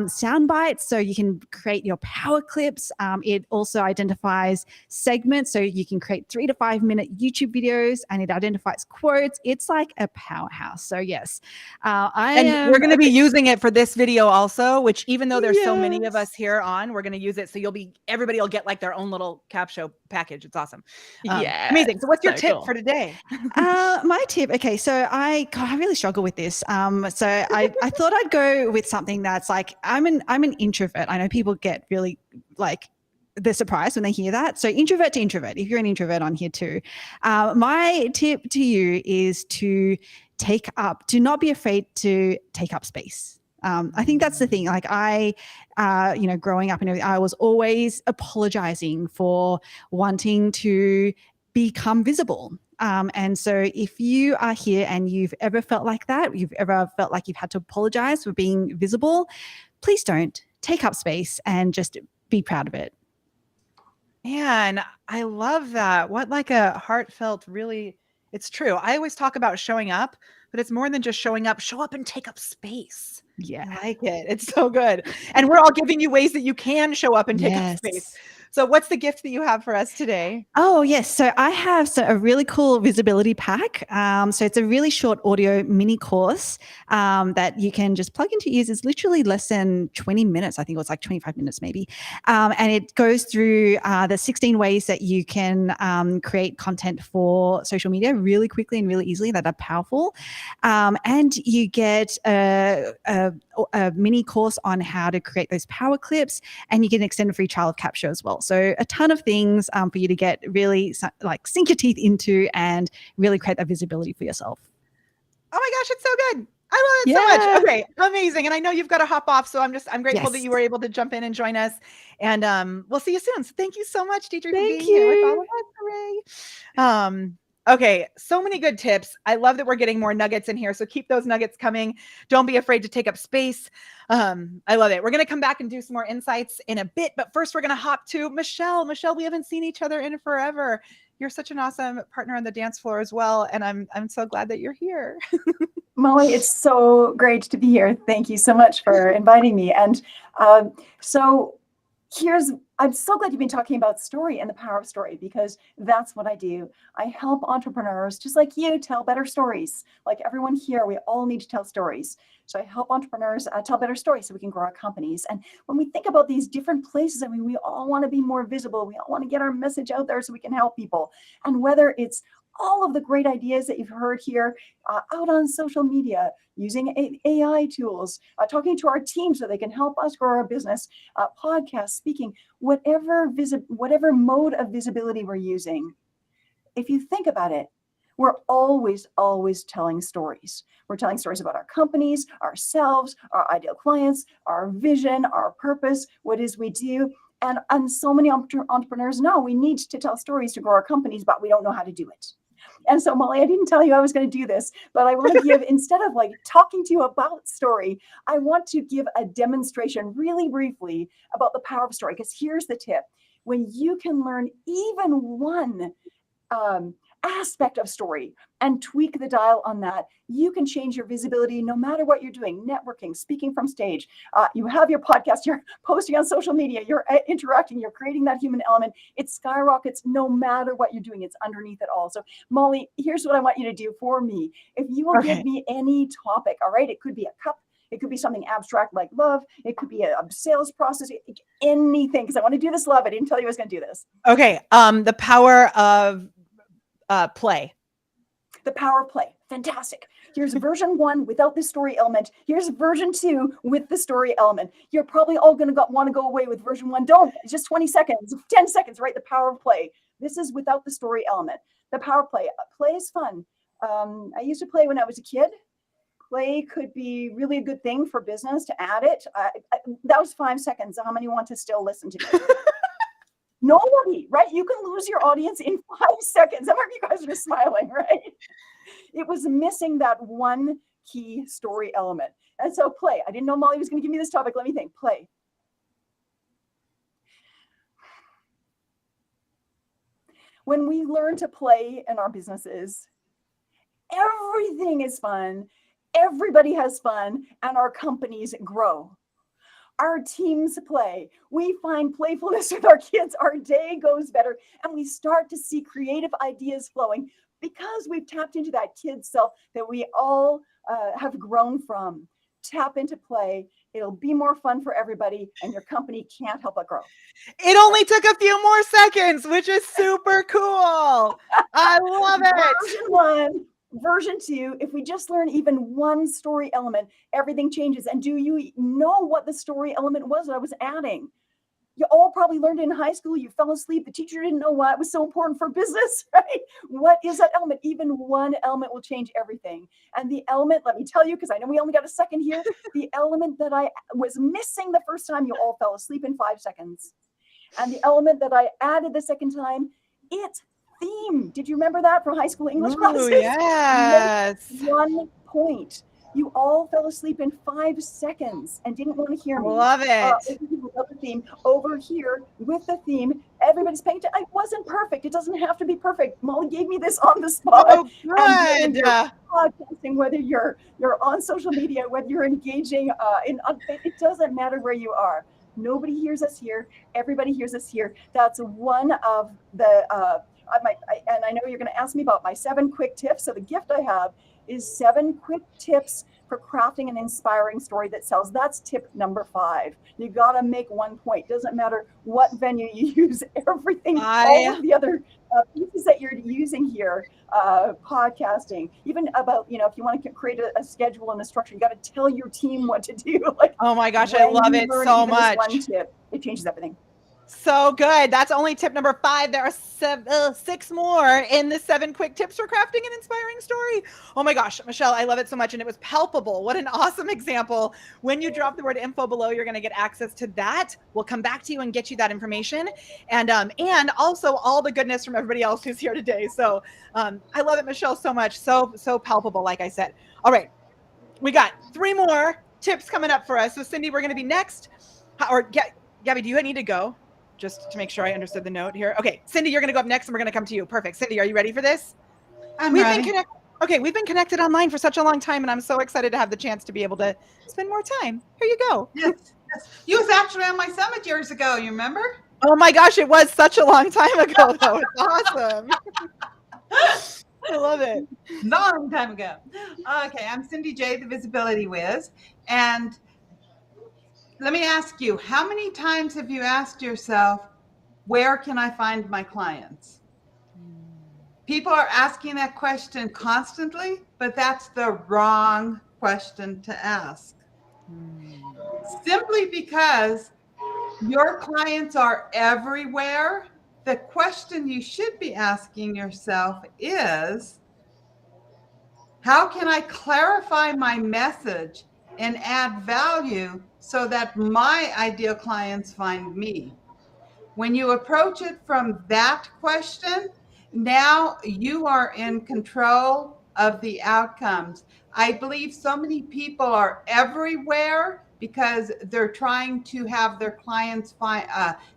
sound bites, so you can create your power clips. It also identifies segments, so you can create 3 to 5 minute YouTube videos, and it identifies quotes. It's like a powerhouse. So yes, we're going to be using it for this video also, which even though there's so many of us here on, we're going to use it. So everybody will get like their own little Capsho package. It's awesome. Amazing. So what's your tip for today? My tip. Okay. So I really struggle with this. So I thought I'd go with something that's like, I'm an introvert. I know people get really like, they're surprised when they hear that. So introvert to introvert, if you're an introvert on here too. My tip to you is to not be afraid to take up space. I think that's the thing. Like growing up and everything, I was always apologizing for wanting to become visible. And so if you are here and you've ever felt like that, you've ever felt like you've had to apologize for being visible, please don't. Take up space and just be proud of it. Man, I love that. What like a heartfelt, really, it's true. I always talk about showing up, but it's more than just showing up. Show up and take up space. Yeah. I like it. It's so good. And we're all giving you ways that you can show up and take up space. So what's the gift that you have for us today? Oh, yes. So I have a really cool visibility pack. So it's a really short audio mini course that you can just plug into your ears. It's literally less than 20 minutes. I think it was like 25 minutes maybe. And it goes through the 16 ways that you can create content for social media really quickly and really easily that are powerful. And you get a mini course on how to create those power clips, and you get an extended free trial of Capture as well. So a ton of things for you to get really like sink your teeth into and really create that visibility for yourself. Oh my gosh, it's so good. I love it so much. Okay, amazing. And I know you've got to hop off, so I'm grateful that you were able to jump in and join us. And we'll see you soon. So thank you so much, Deidre, for being here with all of us. Hooray. Okay, so many good tips. I love that we're getting more nuggets in here. So keep those nuggets coming. Don't be afraid to take up space. I love it. We're going to come back and do some more insights in a bit. But first, we're going to hop to Michelle. Michelle, we haven't seen each other in forever. You're such an awesome partner on the dance floor as well. And I'm so glad that you're here. Molly, it's so great to be here. Thank you so much for inviting me. And I'm so glad you've been talking about story and the power of story, because that's what I do. I help entrepreneurs just like you tell better stories. Like everyone here, we all need to tell stories. So I help entrepreneurs tell better stories so we can grow our companies. And when we think about these different places, I mean, we all want to be more visible. We all want to get our message out there so we can help people. And whether it's all of the great ideas that you've heard here out on social media, using AI tools, talking to our team so they can help us grow our business, podcasts, speaking, whatever mode of visibility we're using. If you think about it, we're always telling stories. We're telling stories about our companies, ourselves, our ideal clients, our vision, our purpose, what it is we do. And so many entrepreneurs know we need to tell stories to grow our companies, but we don't know how to do it. And so, Molly, I didn't tell you I was going to do this, but I want to give, instead of like talking to you about story, I want to give a demonstration really briefly about the power of story. Because here's the tip. When you can learn even one aspect of story and tweak the dial on that, you can change your visibility no matter what you're doing. Networking, speaking from stage, you have your podcast, you're posting on social media, you're interacting, you're creating that human element. It skyrockets no matter what you're doing. It's underneath it all. So Molly, here's what I want you to do for me. If you will give me any topic, all right, it could be a cup, it could be something abstract like love, it could be a sales process, anything, because I want to do this love. I didn't tell you I was going to do this. Okay, the power of play. The power of play. Fantastic. Here's version 1 without the story element. Here's version 2 with the story element. You're probably all going to want to go away with version 1. Don't. It's just 20 seconds, 10 seconds, right? The power of play. This is without the story element. The power of play. Play is fun. I used to play when I was a kid. Play could be really a good thing for business to add it. That was 5 seconds. How many want to still listen to me? Nobody, right? You can lose your audience in 5 seconds. Some of you guys are smiling, right? It was missing that one key story element. And so play. I didn't know Molly was going to give me this topic. Let me think. Play. When we learn to play in our businesses, everything is fun. Everybody has fun, and our companies grow. Our teams play. We find playfulness with our kids. Our day goes better, and we start to see creative ideas flowing because we've tapped into that kid self that we all have grown from. Tap into play. It'll be more fun for everybody, and your company can't help but grow. It only took a few more seconds, which is super cool. I love it. Version 2, if we just learn even one story element, everything changes. And do you know what the story element was that I was adding? You all probably learned it in high school. You fell asleep. The teacher didn't know why it was so important for business, right? What is that element? Even one element will change everything. And the element, let me tell you, because I know we only got a second here, the element that I was missing the first time, you all fell asleep in 5 seconds. And the element that I added the second time, it's theme. Did you remember that from high school English classes? Yes. 1 point. You all fell asleep in 5 seconds and didn't want to hear me. Love it. Without the theme. Over here with the theme, everybody's paying attention. It wasn't perfect. It doesn't have to be perfect. Molly gave me this on the spot. Oh, good. Podcasting, whether you're on social media, whether you're engaging it doesn't matter where you are. Nobody hears us here. Everybody hears us here. That's one of the, and I know you're going to ask me about my 7 quick tips. So the gift I have is 7 quick tips for crafting an inspiring story that sells. That's tip number 5. You got to make one point. Doesn't matter what venue you use, everything, all of the other pieces that you're using here, podcasting, even about, if you want to create a schedule and a structure, you got to tell your team what to do. Like, oh my gosh, I love it so much. One tip, it changes everything. So good. That's only tip number 5. There are 6 more in the 7 quick tips for crafting an inspiring story. Oh my gosh, Michelle, I love it so much. And it was palpable. What an awesome example. When you drop the word info below, you're going to get access to that. We'll come back to you and get you that information. And also all the goodness from everybody else who's here today. So I love it, Michelle, so much. So palpable, like I said. All right. We got 3 more tips coming up for us. So Cindy, we're going to be next. Gabby, do you need to go? Just to make sure I understood the note here. Okay, Cindy, you're going to go up next and we're going to come to you. Perfect. Cindy, are you ready for this? I'm ready. We've been connected online for such a long time and I'm so excited to have the chance to be able to spend more time. Here you go. Yes. You was actually on my summit years ago, you remember? Oh my gosh, it was such a long time ago though. It's awesome. I love it. Long time ago. Okay, I'm Cindy J, the Visibility Whiz. And let me ask you, how many times have you asked yourself, where can I find my clients? People are asking that question constantly, but that's the wrong question to ask. Simply because your clients are everywhere, the question you should be asking yourself is, how can I clarify my message and add value so that my ideal clients find me? When you approach it from that question, now you are in control of the outcomes. I believe so many people are everywhere because they're trying to have their clients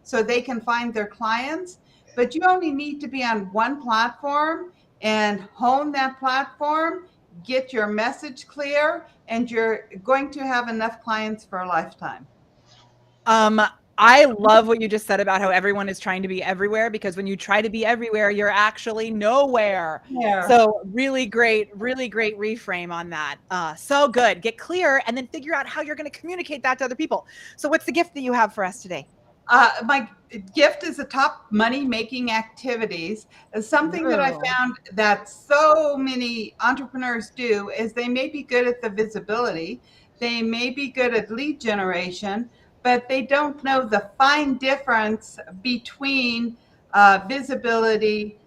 so they can find their clients, but you only need to be on one platform and hone that platform, get your message clear, and you're going to have enough clients for a lifetime. I love what you just said about how everyone is trying to be everywhere, because when you try to be everywhere, you're actually nowhere. Yeah. So really great reframe on that. So good. Get clear and then figure out how you're going to communicate that to other people. So what's the gift that you have for us today? My gift is the top money-making activities. Something that I found that so many entrepreneurs do is they may be good at the visibility, they may be good at lead generation, but they don't know the fine difference between visibility,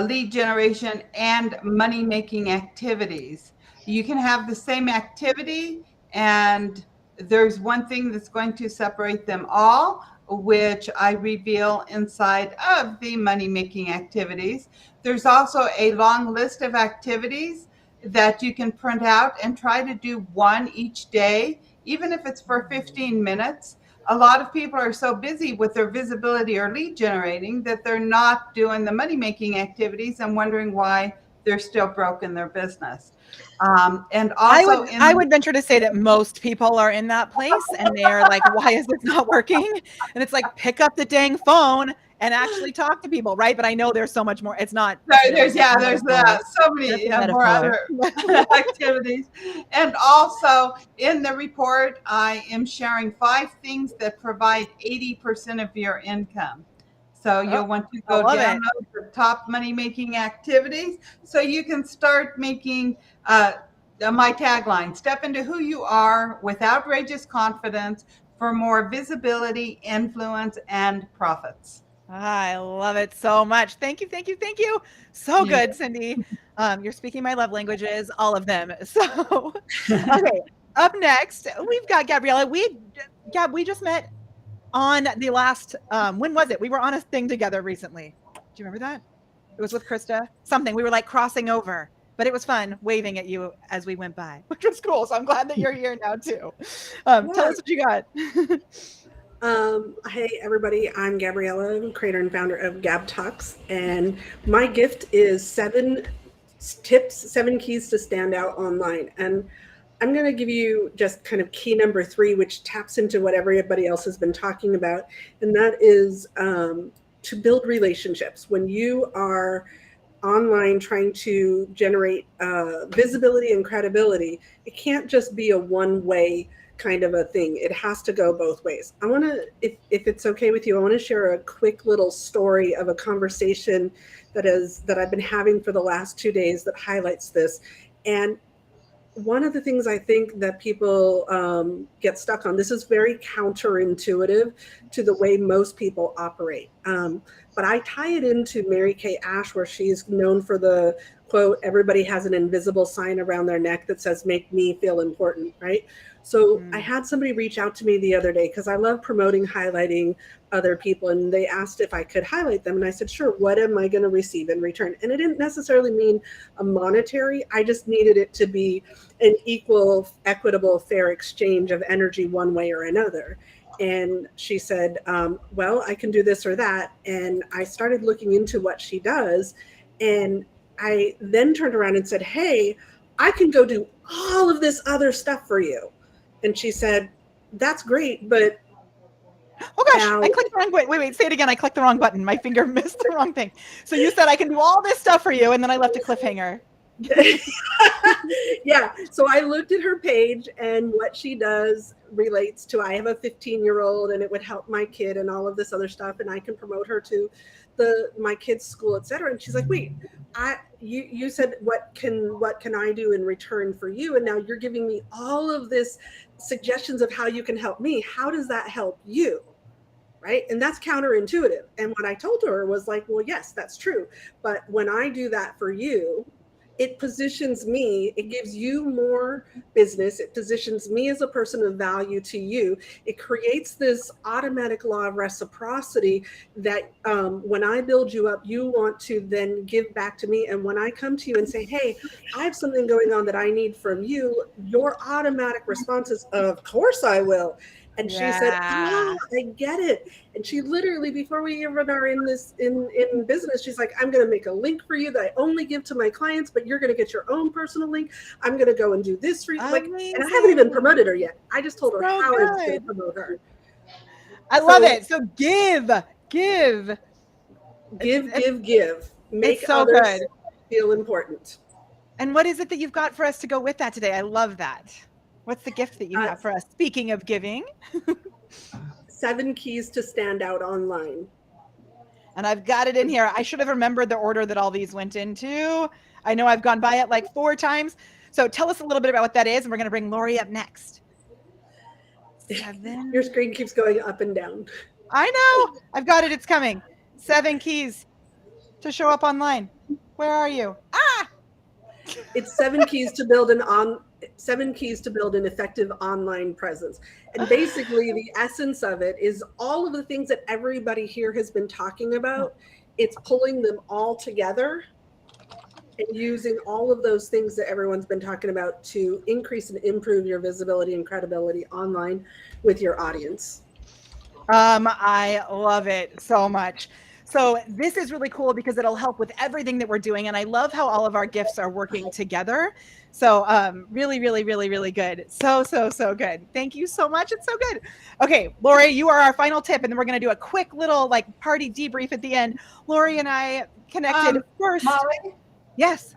lead generation, and money-making activities. You can have the same activity, and there's one thing that's going to separate them all, which I reveal inside of the money-making activities. There's also a long list of activities that you can print out and try to do one each day, even if it's for 15 minutes. A lot of people are so busy with their visibility or lead generating that they're not doing the money-making activities and wondering why they're still broke in their business. And also I would venture to say that most people are in that place and they're like, why is this not working? And it's like, pick up the dang phone and actually talk to people, right? But I know there's so much more. It's not. There's so many more other activities. And also in the report, I am sharing 5 things that provide 80% of your income. So you'll want to go download the top money-making activities so you can start making my tagline, step into who you are with outrageous confidence for more visibility, influence, and profits. I love it so much. Thank you. So good, Cindy. You're speaking my love languages, all of them. So, okay, up next, we've got Gabriella. Gab, we just met on the last, when was it? We were on a thing together recently. Do you remember that? It was with Krista. Something. We were like crossing over, but it was fun waving at you as we went by, which was cool. So I'm glad that you're here now too. Tell us what you got. Hey everybody, I'm Gabriella, creator and founder of Gab Talks, and my gift is 7 tips, 7 keys to stand out online. And I'm going to give you just kind of key number 3, which taps into what everybody else has been talking about. And that is to build relationships. When you are online trying to generate visibility and credibility, it can't just be a one-way kind of a thing. It has to go both ways. I want to, if it's okay with you, I want to share a quick little story of a conversation that I've been having for the last 2 days that highlights this. And one of the things I think that people get stuck on, this is very counterintuitive to the way most people operate. But I tie it into Mary Kay Ash, where she's known for the quote, everybody has an invisible sign around their neck that says, make me feel important, right? So I had somebody reach out to me the other day because I love promoting, highlighting other people. And they asked if I could highlight them. And I said, sure, what am I going to receive in return? And it didn't necessarily mean a monetary. I just needed it to be an equal, equitable, fair exchange of energy one way or another. And she said, well, I can do this or that. And I started looking into what she does. And I then turned around and said, hey, I can go do all of this other stuff for you. And she said, that's great, but oh gosh, I clicked the wrong button. Wait, say it again. I clicked the wrong button. My finger missed the wrong thing. So you said I can do all this stuff for you, and then I left a cliffhanger. Yeah, so I looked at her page, and what she does relates to, I have a 15-year-old, and it would help my kid and all of this other stuff, and I can promote her to my kid's school, etc. And she's like, wait, you said what can I do in return for you, and now you're giving me all of this suggestions of how you can help me. How does that help you? Right? And that's counterintuitive. And what I told her was like, well, yes, that's true. But when I do that for you, it positions me, it gives you more business. It positions me as a person of value to you. It creates this automatic law of reciprocity that when I build you up, you want to then give back to me. And when I come to you and say, hey, I have something going on that I need from you, your automatic response is, of course I will. And she said, I get it. And she literally, before we even are in this in business, she's like, I'm going to make a link for you that I only give to my clients, but you're going to get your own personal link. I'm going to go and do this for you. Like, and I haven't even promoted her yet. I just told her how I was going to promote her. I love it. So give. Make so others feel important. And what is it that you've got for us to go with that today? I love that. What's the gift that you have for us? Speaking of giving. 7 keys to stand out online. And I've got it in here. I should have remembered the order that all these went into. I know I've gone by it like 4 times. So tell us a little bit about what that is. And we're going to bring Lori up next. 7. Your screen keeps going up and down. I know. I've got it. It's coming. 7 keys to show up online. Where are you? It's 7 keys to build an 7 keys to build an effective online presence. And basically the essence of it is all of the things that everybody here has been talking about. It's pulling them all together and using all of those things that everyone's been talking about to increase and improve your visibility and credibility online with your audience. I love it so much. So this is really cool because it'll help with everything that we're doing. And I love how all of our gifts are working together. So really, really, really, really good. So good. Thank you so much. It's so good. Okay, Lori, you are our final tip. And then we're going to do a quick little like party debrief at the end. Lori and I connected first. Molly? Yes.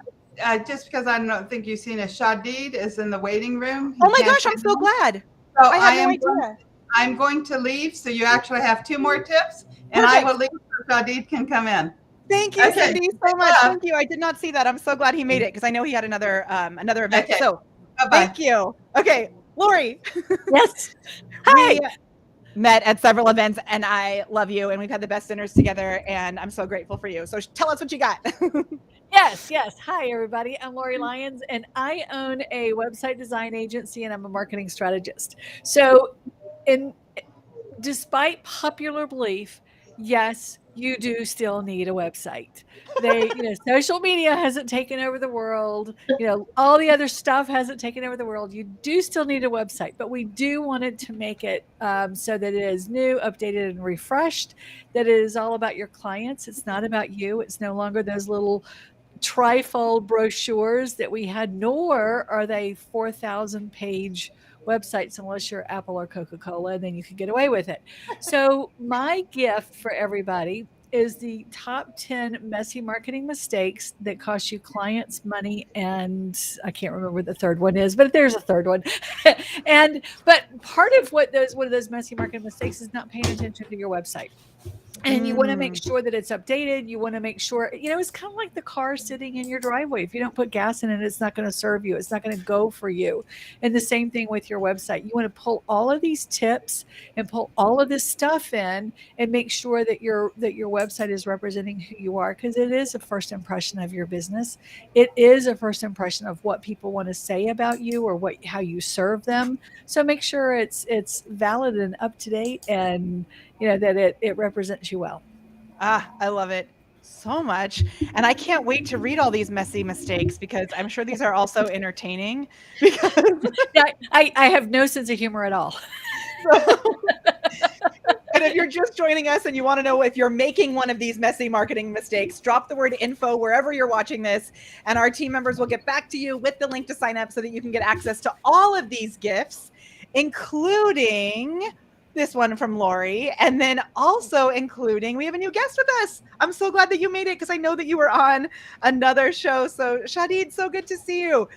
Just because I don't think you've seen it, Shadid is in the waiting room. Oh my gosh, I'm so glad. So I had no idea. I'm going to leave. So you actually have 2 more tips. And I will leave so Shadid can come in. Thank you, Cindy, so much. Thank you. I did not see that. I'm so glad he made it because I know he had another event. Okay. So Bye-bye. Thank you. Okay, Lori. Yes. Hi. We met at several events and I love you and we've had the best dinners together and I'm so grateful for you. So tell us what you got. Yes. Hi, everybody. I'm Lori Lyons and I own a website design agency and I'm a marketing strategist. So despite popular belief, yes, you do still need a website. Social media hasn't taken over the world. All the other stuff hasn't taken over the world. You do still need a website, but we do wanted to make it so that it is new, updated, and refreshed, that it is all about your clients. It's not about you. It's no longer those little trifold brochures that we had, nor are they 4,000 page websites unless you're Apple or Coca-Cola, and then you can get away with it. So my gift for everybody is the top 10 messy marketing mistakes that cost you clients money, and I can't remember what the third one is, but there's a third one. But part of one of those messy marketing mistakes is not paying attention to your website. And you want to make sure that it's updated. You want to make sure, it's kind of like the car sitting in your driveway. If you don't put gas in it, it's not going to serve you. It's not going to go for you. And the same thing with your website. You want to pull all of these tips and pull all of this stuff in and make sure that your website is representing who you are, because it is a first impression of your business. It is a first impression of what people want to say about you or how you serve them. So make sure it's valid and up to date, and that it represents you well. I love it so much. And I can't wait to read all these messy mistakes, because I'm sure these are also entertaining. Because I have no sense of humor at all. And if you're just joining us and you want to know if you're making one of these messy marketing mistakes, drop the word info wherever you're watching this, and our team members will get back to you with the link to sign up so that you can get access to all of these gifts, including this one from Lori, and then also including, we have a new guest with us. I'm so glad that you made it, because I know that you were on another show. So Shadid, so good to see you.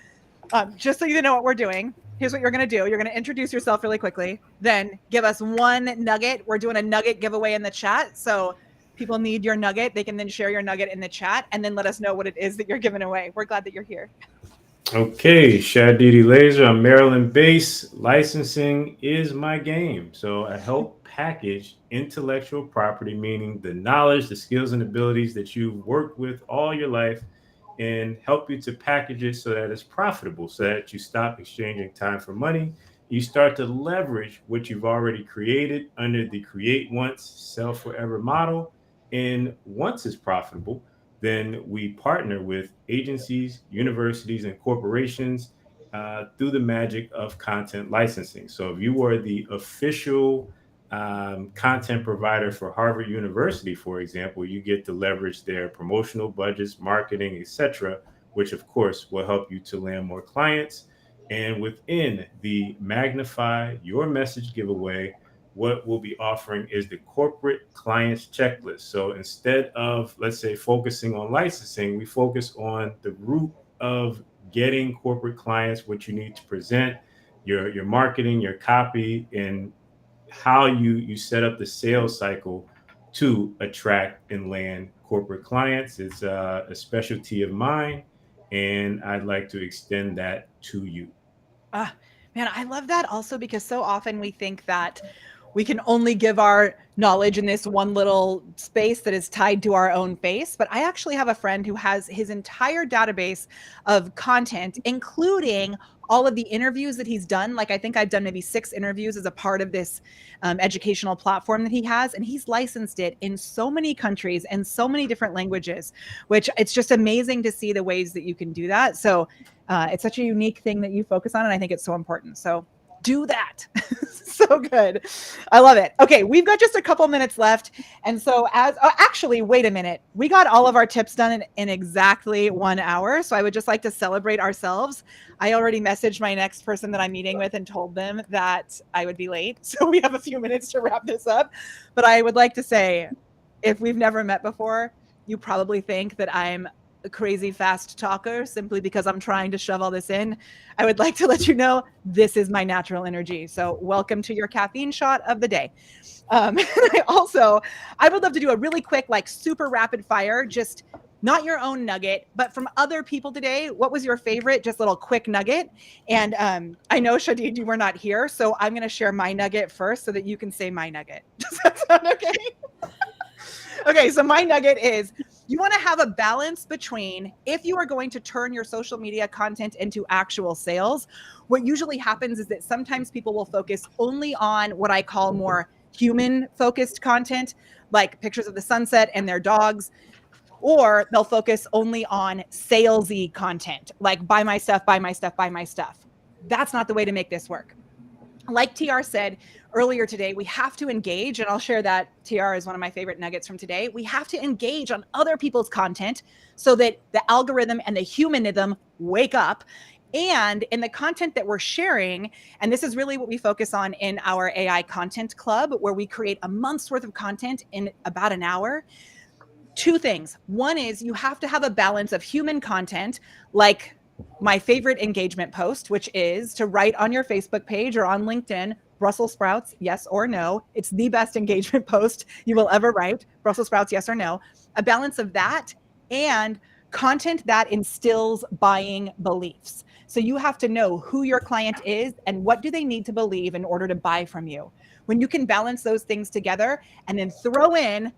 Just so you know what we're doing, here's what you're going to do. You're going to introduce yourself really quickly, then give us one nugget. We're doing a nugget giveaway in the chat. So people need your nugget. They can then share your nugget in the chat and then let us know what it is that you're giving away. We're glad that you're here. Okay, Shadidi Laser. I'm Maryland-based. Licensing is my game. So I help package intellectual property, meaning the knowledge, the skills, and abilities that you've worked with all your life, and help you to package it so that it's profitable, so that you stop exchanging time for money. You start to leverage what you've already created under the create once, sell forever model. And once it's profitable, then we partner with agencies, universities, and corporations through the magic of content licensing. So if you are the official content provider for Harvard University, for example, you get to leverage their promotional budgets, marketing, etc., which of course will help you to land more clients. And within the Magnify Your Message giveaway, what we'll be offering is the corporate clients checklist. So instead of, let's say, focusing on licensing, we focus on the root of getting corporate clients, what you need to present, your marketing, your copy, and how you set up the sales cycle to attract and land corporate clients. It's a specialty of mine, and I'd like to extend that to you. Man, I love that also, because so often we think that we can only give our knowledge in this one little space that is tied to our own face. But I actually have a friend who has his entire database of content, including all of the interviews that he's done. Like, I think I've done maybe 6 interviews as a part of this educational platform that he has. And he's licensed it in so many countries and so many different languages, which it's just amazing to see the ways that you can do that. So it's such a unique thing that you focus on. And I think it's so important. So do that. So good. I love it. Okay, we've got just a couple minutes left. And so actually, wait a minute. We got all of our tips done in exactly 1 hour. So I would just like to celebrate ourselves. I already messaged my next person that I'm meeting with and told them that I would be late. So we have a few minutes to wrap this up. But I would like to say, if we've never met before, you probably think that I'm a crazy fast talker simply because I'm trying to shove all this in. I would like to let you know this is my natural energy. So welcome to your caffeine shot of the day. I would love to do a really quick, like super rapid fire, just not your own nugget, but from other people today. What was your favorite, just little quick nugget? And I know, Shadid, you were not here, so I'm going to share my nugget first so that you can say my nugget. Does that sound okay? Okay, so my nugget is, you want to have a balance between, if you are going to turn your social media content into actual sales, what usually happens is that sometimes people will focus only on what I call more human focused content, like pictures of the sunset and their dogs, or they'll focus only on salesy content, like buy my stuff, buy my stuff, buy my stuff. That's not the way to make this work. like TR said earlier today, we have to engage, and I'll share that TR is one of my favorite nuggets from today. We have to engage on other people's content so that the algorithm and the humanism wake up. And in the content that we're sharing, and this is really what we focus on in our AI content club, where we create a month's worth of content in about an hour. Two things. One is you have to have a balance of human content, like my favorite engagement post, which is to write on your Facebook page or on LinkedIn, Brussels sprouts, yes or no. It's the best engagement post you will ever write. Brussels sprouts, yes or no. A balance of that and content that instills buying beliefs. So you have to know who your client is and what do they need to believe in order to buy from you. When you can balance those things together and then throw in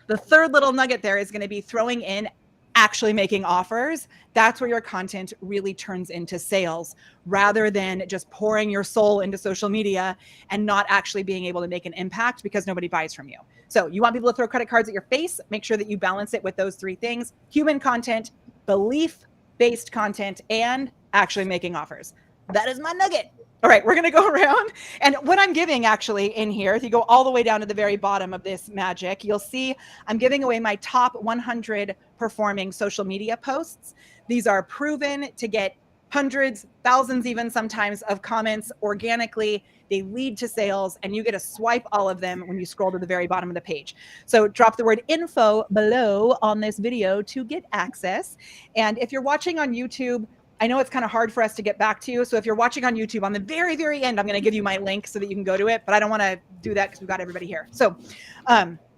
the third little nugget there is going to be throwing in actually making offers. That's where your content really turns into sales rather than just pouring your soul into social media and not actually being able to make an impact because nobody buys from you. So you want people to throw credit cards at your face, make sure that you balance it with those three things: human content, belief-based content, and actually making offers. That is my nugget. All right, we're going to go around. And what I'm giving actually in here, if you go all the way down to the very bottom of this magic, you'll see I'm giving away my top 100 performing social media posts. These are proven to get hundreds, thousands even sometimes of comments organically. They lead to sales, and you get to swipe all of them when you scroll to the very bottom of the page. So drop the word info below on this video to get access. And if you're watching on YouTube, I know it's kind of hard for us to get back to you. So if you're watching on YouTube, on the very, very end, I'm going to give you my link so that you can go to it. But I don't want to do that because we've got everybody here. So,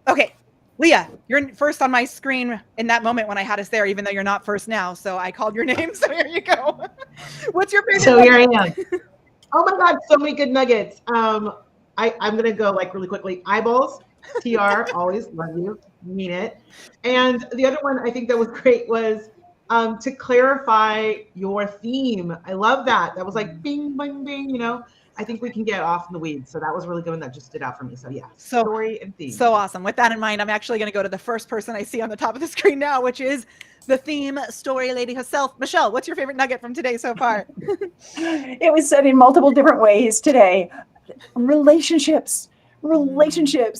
okay, Leah, you're first on my screen in that moment when I had us there, even though you're not first now. So I called your name. So here you go. What's your favorite? So here I am. Oh my God, so many good nuggets. I'm going to go like really quickly. Eyeballs, TR, always love you, mean it. And the other one I think that was great was to clarify your theme. I love that. That was like bing, bing, bing, you know. I think we can get off in the weeds. So that was really good and that just stood out for me. So yeah, story and theme. So awesome. With that in mind, I'm actually going to go to the first person I see on the top of the screen now, which is the theme story lady herself. Michelle, what's your favorite nugget from today so far? It was said in multiple different ways today. Relationships.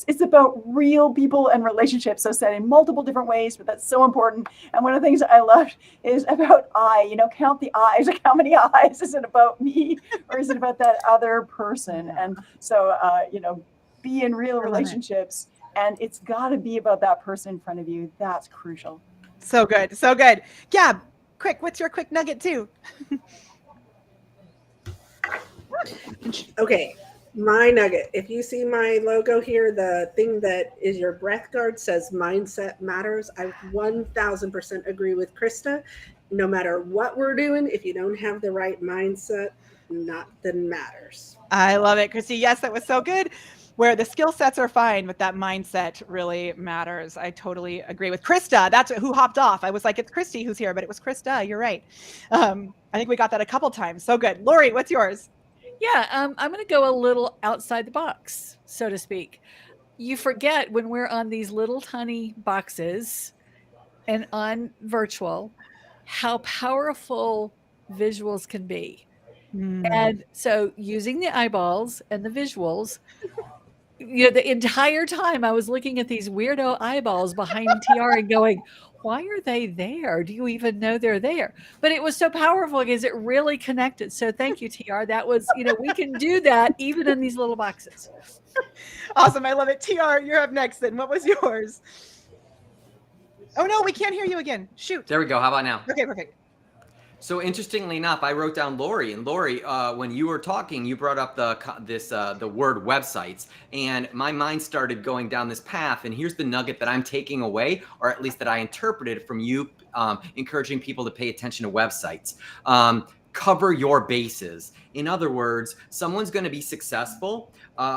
It's about real people and relationships. So said in multiple different ways, but that's so important. And one of the things I loved is about count the eyes. Like, how many eyes? Is it about me or is it about that other person? And so, be in real relationships, and it's got to be about that person in front of you. That's crucial. So good. So good. Gab, quick, what's your quick nugget too? Okay. My nugget. If you see my logo here, the thing that is your breath guard says mindset matters. I 1000% agree with Krista. No matter what we're doing, if you don't have the right mindset, nothing matters. I love it, Christy. Yes, that was so good. Where the skill sets are fine, but that mindset really matters. I totally agree with Krista. That's who hopped off. I was like, it's Christy who's here, but it was Krista. You're right. I think we got that a couple times. So good. Lori, what's yours? Yeah, I'm going to go a little outside the box, so to speak. You forget when we're on these little tiny boxes and on virtual, how powerful visuals can be. And so using the eyeballs and the visuals, the entire time I was looking at these weirdo eyeballs behind TR and going, why are they there? Do you even know they're there? But it was so powerful because it really connected. So thank you, TR. That was, we can do that even in these little boxes. Awesome. I love it. TR, you're up next then. What was yours? Oh, no, we can't hear you again. Shoot. There we go. How about now? Okay, perfect. So interestingly enough, I wrote down Lori, and Lori, when you were talking, you brought up the word websites, and my mind started going down this path. And here's the nugget that I'm taking away, or at least that I interpreted from you, encouraging people to pay attention to websites. Cover your bases. In other words, someone's going to be successful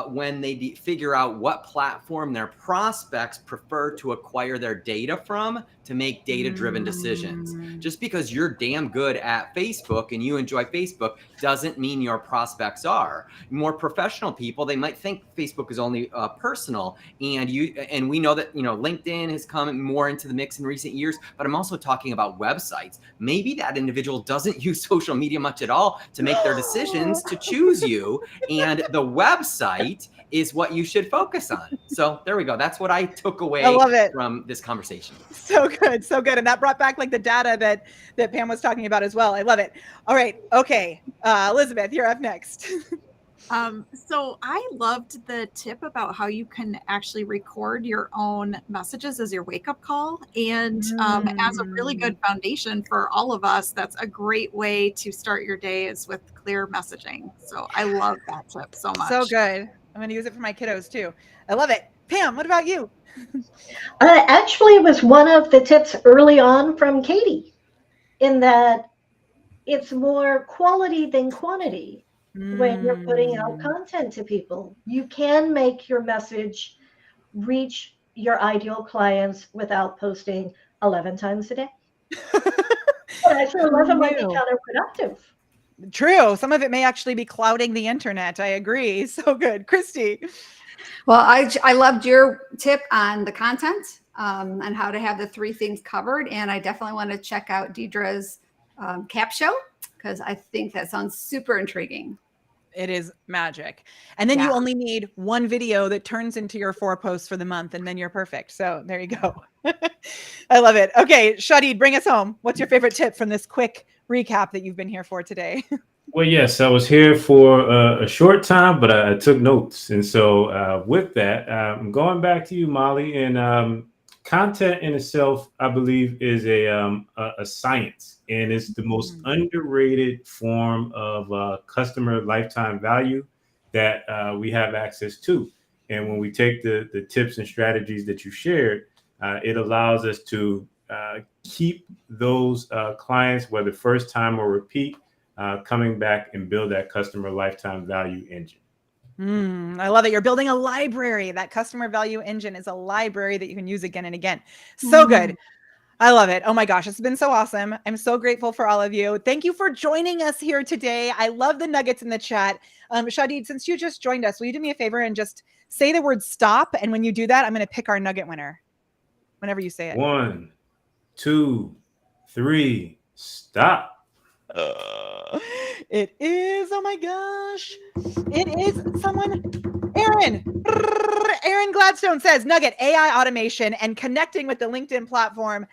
when they figure out what platform their prospects prefer to acquire their data from to make data-driven decisions. Just because you're damn good at Facebook and you enjoy Facebook doesn't mean your prospects are. More professional people, they might think Facebook is only personal, and we know that LinkedIn has come more into the mix in recent years, but I'm also talking about websites. Maybe that individual doesn't use social media much at all to make their decisions to choose you, and the website is what you should focus on. So there we go. That's what I took away from this conversation. So good. So good. And that brought back like the data that Pam was talking about as well. I love it. All right. Okay. Elizabeth, you're up next. So I loved the tip about how you can actually record your own messages as your wake-up call. And as a really good foundation for all of us, that's a great way to start your day is with clear messaging. So I love that tip so much. So good. I'm going to use it for my kiddos too. I love it. Pam, what about you? Actually, it was one of the tips early on from Katie, in that it's more quality than quantity. When you're putting out content to people, you can make your message reach your ideal clients without posting 11 times a day. But actually, 11 might be counterproductive. True. Some of it may actually be clouding the internet. I agree. So good. Christy. Well, I loved your tip on the content and how to have the 3 things covered. And I definitely want to check out Deidre's cap show, because I think that sounds super intriguing. It is magic. And then you only need one video that turns into your 4 posts for the month, and then you're perfect. So there you go. I love it. Okay, Shadid, bring us home. What's your favorite tip from this quick recap that you've been here for today? Well, yes, I was here for a short time, but I took notes. And so with that, I'm going back to you, Molly. And content in itself, I believe, is a science. And it's the most underrated form of customer lifetime value that we have access to. And when we take the tips and strategies that you shared, it allows us to keep those clients, whether first time or repeat, coming back and build that customer lifetime value engine. I love it. You're building a library. That customer value engine is a library that you can use again and again. So good. I love it. Oh my gosh, it's been so awesome. I'm so grateful for all of you. Thank you for joining us here today. I love the nuggets in the chat. Shadid, since you just joined us, will you do me a favor and just say the word stop? And when you do that, I'm going to pick our nugget winner whenever you say it. 1, 2, 3, stop. It is, oh my gosh, it is someone, Aaron Gladstone says, nugget, AI automation and connecting with the LinkedIn platform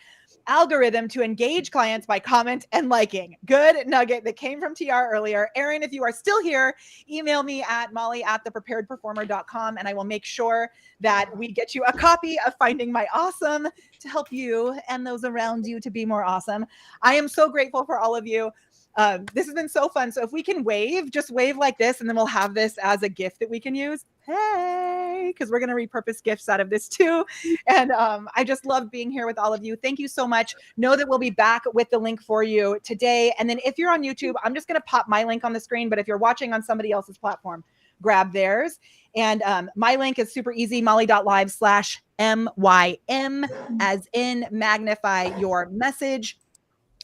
algorithm to engage clients by comment and liking. Good nugget that came from TR earlier. Aaron, if you are still here, email me at molly@thepreparedperformer.com and I will make sure that we get you a copy of Finding My Awesome to help you and those around you to be more awesome. I am so grateful for all of you. This has been so fun. So if we can wave, just wave like this, and then we'll have this as a gift that we can use. Hey, because we're going to repurpose gifts out of this too. And I just love being here with all of you. Thank you so much. Know that we'll be back with the link for you today. And then if you're on YouTube, I'm just going to pop my link on the screen. But if you're watching on somebody else's platform, grab theirs. And my link is super easy, molly.live/MYM, as in Magnify Your Message.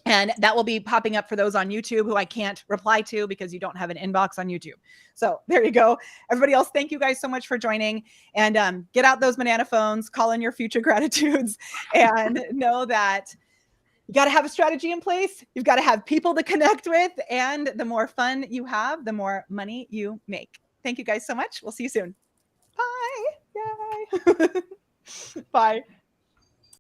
And that will be popping up for those on YouTube who I can't reply to because you don't have an inbox on YouTube. So there you go. Everybody else, thank you guys so much for joining. And get out those banana phones, call in your future gratitudes, and know that you got to have a strategy in place. You've got to have people to connect with. And the more fun you have, the more money you make. Thank you guys so much. We'll see you soon. Bye. Yay. Bye.